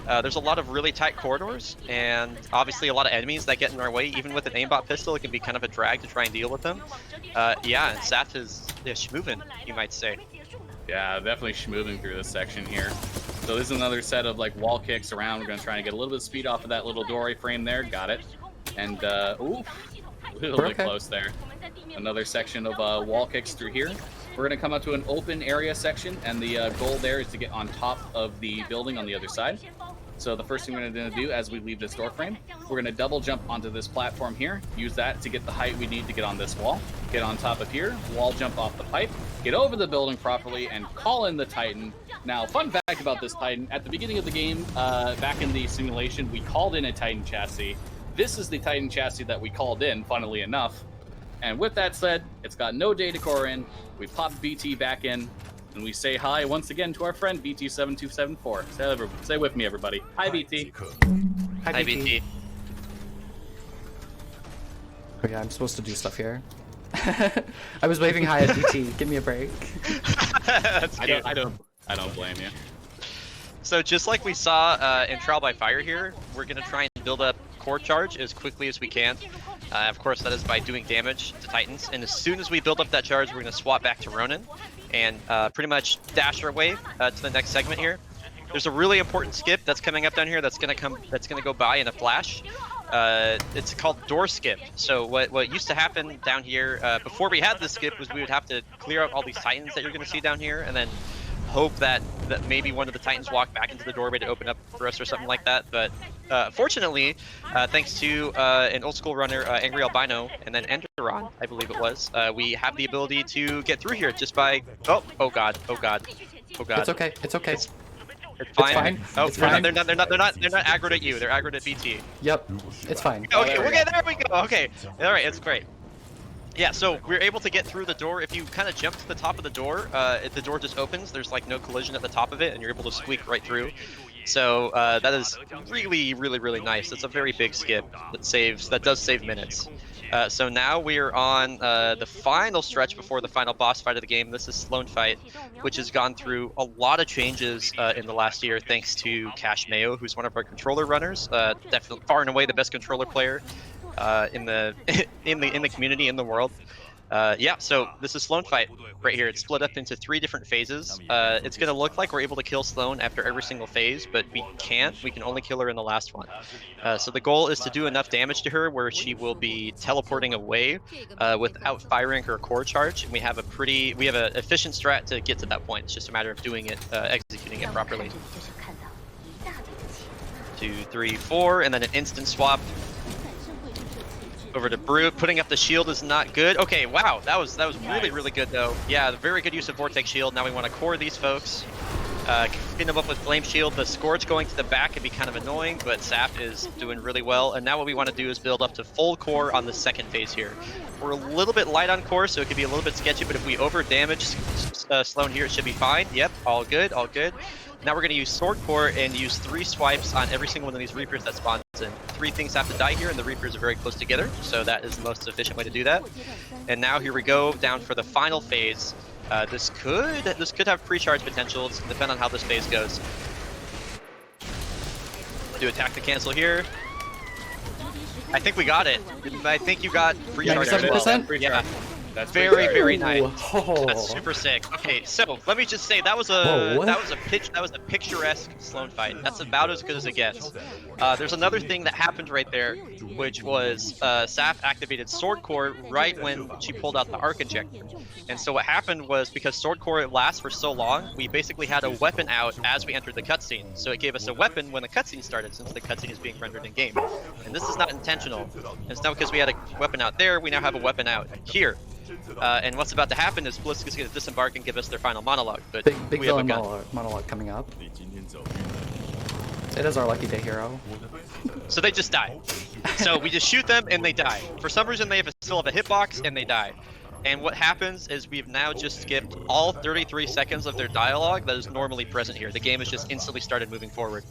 There's a lot of really tight corridors, and obviously a lot of enemies that get in our way. Even with an aimbot pistol, it can be kind of a drag to try and deal with them. Yeah, and Saf is schmoovin', you might say. Yeah, definitely schmooving through this section here. So this is another set of like wall kicks around. We're going to try and get a little bit of speed off of that little doorway frame there. Got it. And oof, a little bit close there. Another section of wall kicks through here. We're going to come up to an open area section, and the goal there is to get on top of the building on the other side. So the first thing we're going to do as we leave this door frame, we're going to double jump onto this platform here, use that to get the height we need to get on this wall, get on top of here, wall jump off the pipe, get over the building properly, and call in the Titan. Now, fun fact about this Titan, at the beginning of the game, back in the simulation, we called in a Titan chassis. This is the Titan chassis that we called in, funnily enough. And with that said, it's got no data core in, we pop BT back in, and we say hi once again to our friend BT7274. Say with me, everybody. Hi, BT. Hi, BT. Oh yeah, I'm supposed to do stuff here. I was waving hi at BT. Give me a break. That's cute. I don't blame you. So just like we saw in Trial by Fire here, we're going to try and build up core charge as quickly as we can. Of course, that is by doing damage to Titans. And as soon as we build up that charge, we're going to swap back to Ronin and pretty much dash our way to the next segment here. There's a really important skip that's coming up down here that's going to go by in a flash. It's called door skip. So what used to happen down here before we had this skip was we would have to clear out all these Titans that you're going to see down here, and then hope that maybe one of the Titans walk back into the doorway to open up for us or something like that. But fortunately, thanks to an old school runner, Angry Albino, and then Enderon, I believe it was, we have the ability to get through here just by oh god. It's okay. It's okay. It's fine. Oh, It's fine. they're not aggroed at you. They're aggroed at BT. Yep. It's fine. Okay, there we go. Okay, all right, it's great. Yeah, so we're able to get through the door. If you kind of jump to the top of the door just opens. There's like no collision at the top of it, and you're able to squeak right through. So that is really, really, really nice. It's a very big skip that does save minutes. So now we're on the final stretch before the final boss fight of the game. This is Sloan Fight, which has gone through a lot of changes in the last year, thanks to Cash Mayo, who's one of our controller runners. Definitely far and away the best controller player in the in the community, in the world. Yeah, so this is Sloan Fight right here. It's split up into 3 different phases. It's going to look like we're able to kill Sloan after every single phase, but we can't. We can only kill her in the last one. So the goal is to do enough damage to her where she will be teleporting away without firing her core charge. And we have an efficient strat to get to that point. It's just a matter of doing it, executing it properly. 2, 3, 4, and then an instant swap. Over to Brute. Putting up the shield is not good. Okay, wow, that was really, really good though. Yeah, very good use of Vortex Shield. Now we want to core these folks. Clean them up with Flame Shield. The Scorch going to the back can be kind of annoying, but Sap is doing really well. And now what we want to do is build up to full core on the second phase here. We're a little bit light on core, so it could be a little bit sketchy, but if we over damage Sloan here, it should be fine. Yep, all good, all good. Now we're going to use Sword Core and use 3 swipes on every single one of these Reapers that spawns in. 3 things have to die here, and the Reapers are very close together, so that is the most efficient way to do that. And now here we go down for the final phase. This could have pre-charge potential. It's going to depend on how this phase goes. Do attack to cancel here. I think we got it. I think you got pre-charge as well. Yeah. That's very, very nice. Oh. That's super sick. Okay, so let me just say that was a picturesque Sloan fight. That's about as good as it gets. There's another thing that happened right there, which was Saf activated Sword Core right when she pulled out the Arc Injector. And so what happened was, because Sword Core lasts for so long, we basically had a weapon out as we entered the cutscene. So it gave us a weapon when the cutscene started, since the cutscene is being rendered in game. And this is not intentional. It's not because we had a weapon out there. We now have a weapon out here. And what's about to happen is Blisk is going to disembark and give us their final monologue. But big we have a gun. monologue coming up. It is our lucky day hero. So they just die. So we just shoot them and they die. For some reason they still have a hitbox and they die. And what happens is we've now just skipped all 33 seconds of their dialogue that is normally present here. The game has just instantly started moving forward.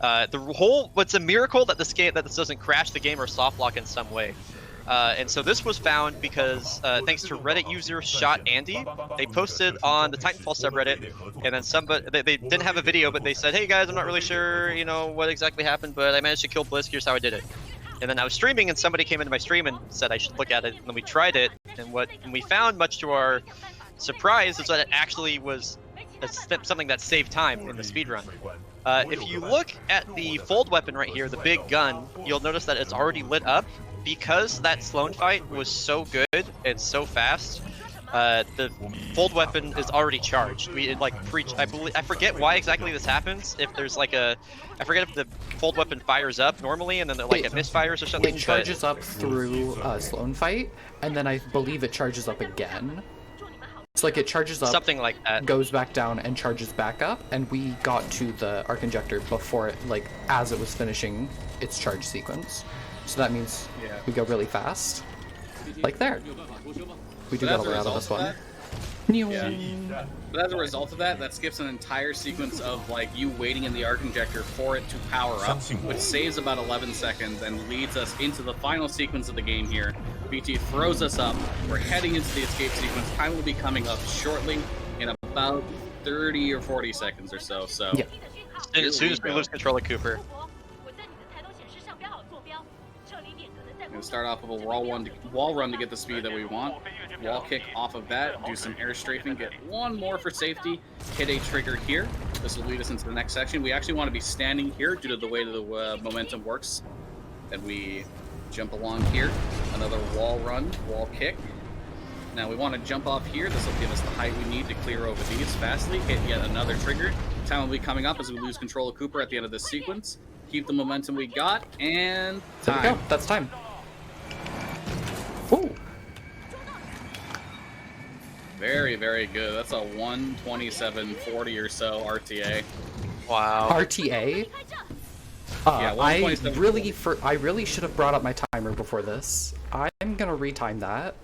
What's a miracle that this doesn't crash the game or soft lock in some way. And so this was found because thanks to Reddit user Shot Andy, they posted on the Titanfall subreddit, and then they didn't have a video, but they said, "Hey guys, I'm not really sure, what exactly happened, but I managed to kill Blisk. Here's how I did it." And then I was streaming, and somebody came into my stream and said I should look at it, and then we tried it, and we found, much to our surprise, is that it actually was something that saved time in the speedrun. If you look at the fold weapon right here, the big gun, you'll notice that it's already lit up. Because that Sloan fight was so good and so fast, the fold weapon is already charged. I forget why exactly this happens. If there's I forget if the fold weapon fires up normally and then it misfires or something. It charges up through Sloan fight, and then I believe it charges up again. It's like it charges up, something like that, goes back down and charges back up, and we got to the Arc Injector before it, as it was finishing its charge sequence. So that means we go really fast. Like there. We do get all the way out of this one. Yeah. But as a result of that, that skips an entire sequence of you waiting in the Arc Injector for it to power up, which saves about 11 seconds and leads us into the final sequence of the game here. BT throws us up. We're heading into the escape sequence. Time will be coming up shortly in about 30 or 40 seconds or so. Yeah. As soon as we lose control of Cooper. We'll start off with a wall run to get the speed that we want. Wall kick off of that, do some air strafing, get one more for safety, hit a trigger here. This will lead us into the next section. We actually want to be standing here due to the way the momentum works. Then we jump along here, another wall run, wall kick. Now we want to jump off here. This will give us the height we need to clear over these fastly, hit yet another trigger. Time will be coming up as we lose control of Cooper at the end of this sequence. Keep the momentum we got, and time. There we go. That's time. Ooh. Very, very good. That's a 127.40 or so RTA. Wow. RTA? Yeah, I really should have brought up my timer before this. I'm gonna retime that.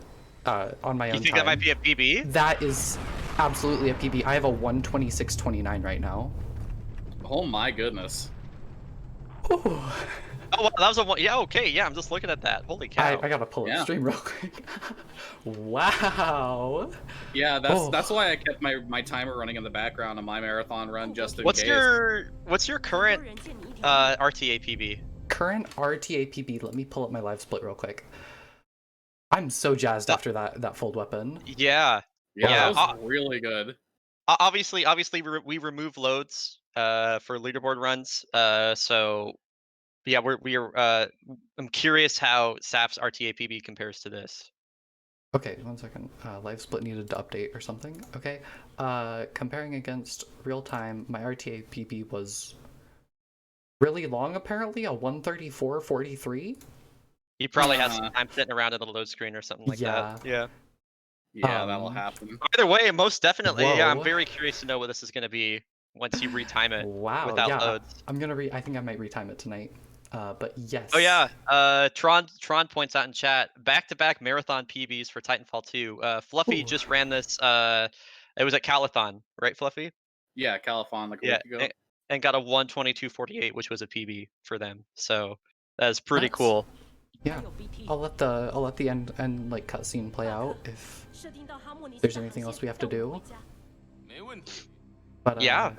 on my own You think time. that might be a PB? That is absolutely a PB. I have a 1:26:29 right now. Oh my goodness. Ooh. Oh, well, that was a one. Yeah, okay, yeah. I'm just looking at that. Holy cow! I gotta pull up Yeah. stream real quick. Wow. Yeah, Oh. that's why I kept my timer running in the background on my marathon run just in What's case. your current RTA PB? Current RTA PB. Let me pull up my live split real quick. I'm so jazzed after that fold weapon. Yeah. Yeah, Yeah, that was really good. Obviously, we remove loads for leaderboard runs. So yeah, I'm curious how SAF's RTA PB compares to this. Okay, 1 second. Live split needed to update or something. Okay. Comparing against real time, my RTA PB was really long apparently, a 1:34:43. He probably has some time sitting around at the load screen or something like that. Yeah. Yeah, that'll happen. Either way, most definitely. Yeah, I'm Whoa. very curious to know what this is going to be once you retime it Wow. without Yeah, loads. I'm gonna I think I might retime it tonight. But yes. Oh yeah. Tron points out in chat back-to-back marathon PBs for Titanfall 2. Fluffy Ooh. just ran this. It was at Calathon, right, Fluffy? Yeah, Califon like a Yeah, week ago. and got a 1:22:48, which was a PB for them. So that's pretty That's- cool. Yeah. I'll let the end like cutscene play out if there's anything else we have to do. But Yeah.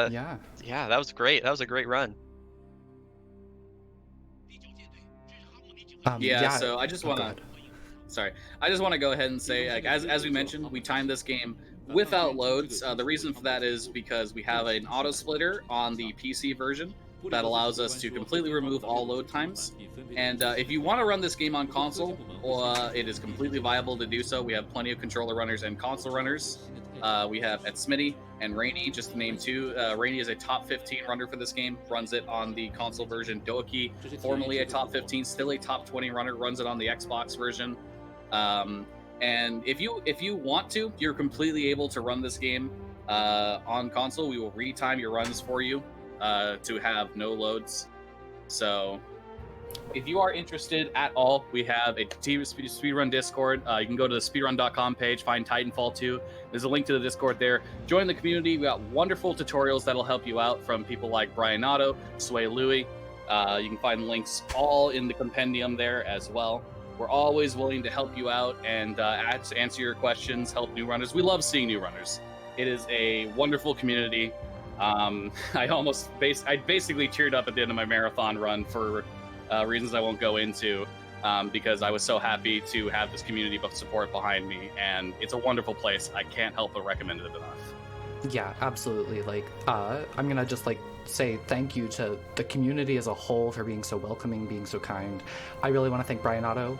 yeah. Yeah, that was great. That was a great run. So I just want to. Sorry, I just want to go ahead and say, like, as we mentioned, we timed this game without loads. The reason for that is because we have an auto splitter on the PC version that allows us to completely remove all load times. And if you want to run this game on console, it is completely viable to do so. We have plenty of controller runners and console runners. We have at Smitty and Rainy, just to name two. Rainy is a top 15 runner for this game, runs it on the console version. Doaki, formerly a top 15, still a top 20 runner, runs it on the Xbox version. And if you want to, you're completely able to run this game on console. We will retime your runs for you to have no loads. So if you are interested at all, we have a speedrun Discord. You can go to the speedrun.com page, find Titanfall 2. There's a link to the Discord there. Join the community. We got wonderful tutorials that'll help you out from people like Brian Otto, Sway Louie. You can find links all in the compendium there as well. We're always willing to help you out and answer your questions, help new runners. We love seeing new runners. It is a wonderful community. I basically teared up at the end of my marathon run for reasons I won't go into, because I was so happy to have this community of support behind me, and it's a wonderful place. I can't help but recommend it enough. Yeah, absolutely. Like, I'm gonna just like say thank you to the community as a whole for being so welcoming, being so kind. I really want to thank Brian Otto,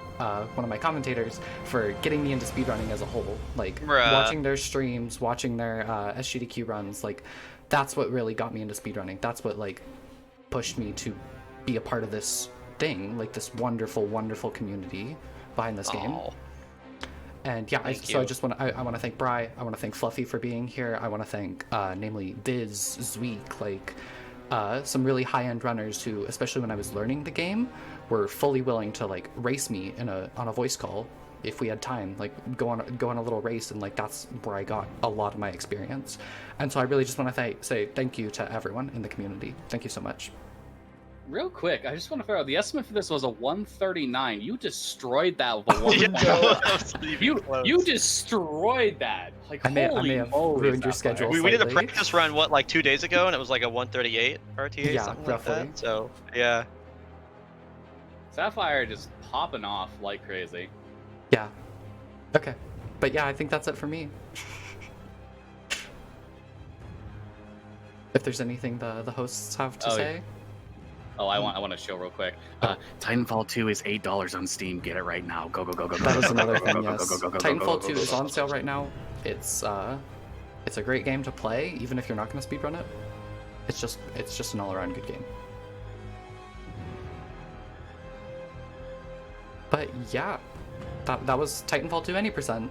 one of my commentators, for getting me into speedrunning as a whole. Like, watching their streams, watching their SGDQ runs, like, that's what really got me into speedrunning. That's what like pushed me to be a part of this thing, like this wonderful, wonderful community behind this game. And yeah, I just want to thank Bri. I want to thank Fluffy for being here. I want to thank, namely, Viz, Zweek, like some really high-end runners who, especially when I was learning the game, were fully willing to like race me on a voice call if we had time, like go on a little race, and like that's where I got a lot of my experience. And so I really just want to say thank you to everyone in the community. Thank you so much. Real quick, I just want to figure out, the estimate for this was a 139. You destroyed that with a 1. You destroyed that. Like, I may have ruined your schedule. We did a practice run like 2 days ago, and it was like a 138 RTA, yeah, something roughly. like that. So yeah, Sapphire just popping off like crazy. Yeah. Okay. But yeah, I think that's it for me. If there's anything the hosts have to say. Oh, I want to show real quick. Titanfall 2 is $8 on Steam. Get it right now. Go. That is another thing, yes. Titanfall 2 is on sale right now. It's a great game to play, even if you're not going to speedrun it. It's just an all-around good game. But yeah, that was Titanfall 2 any %.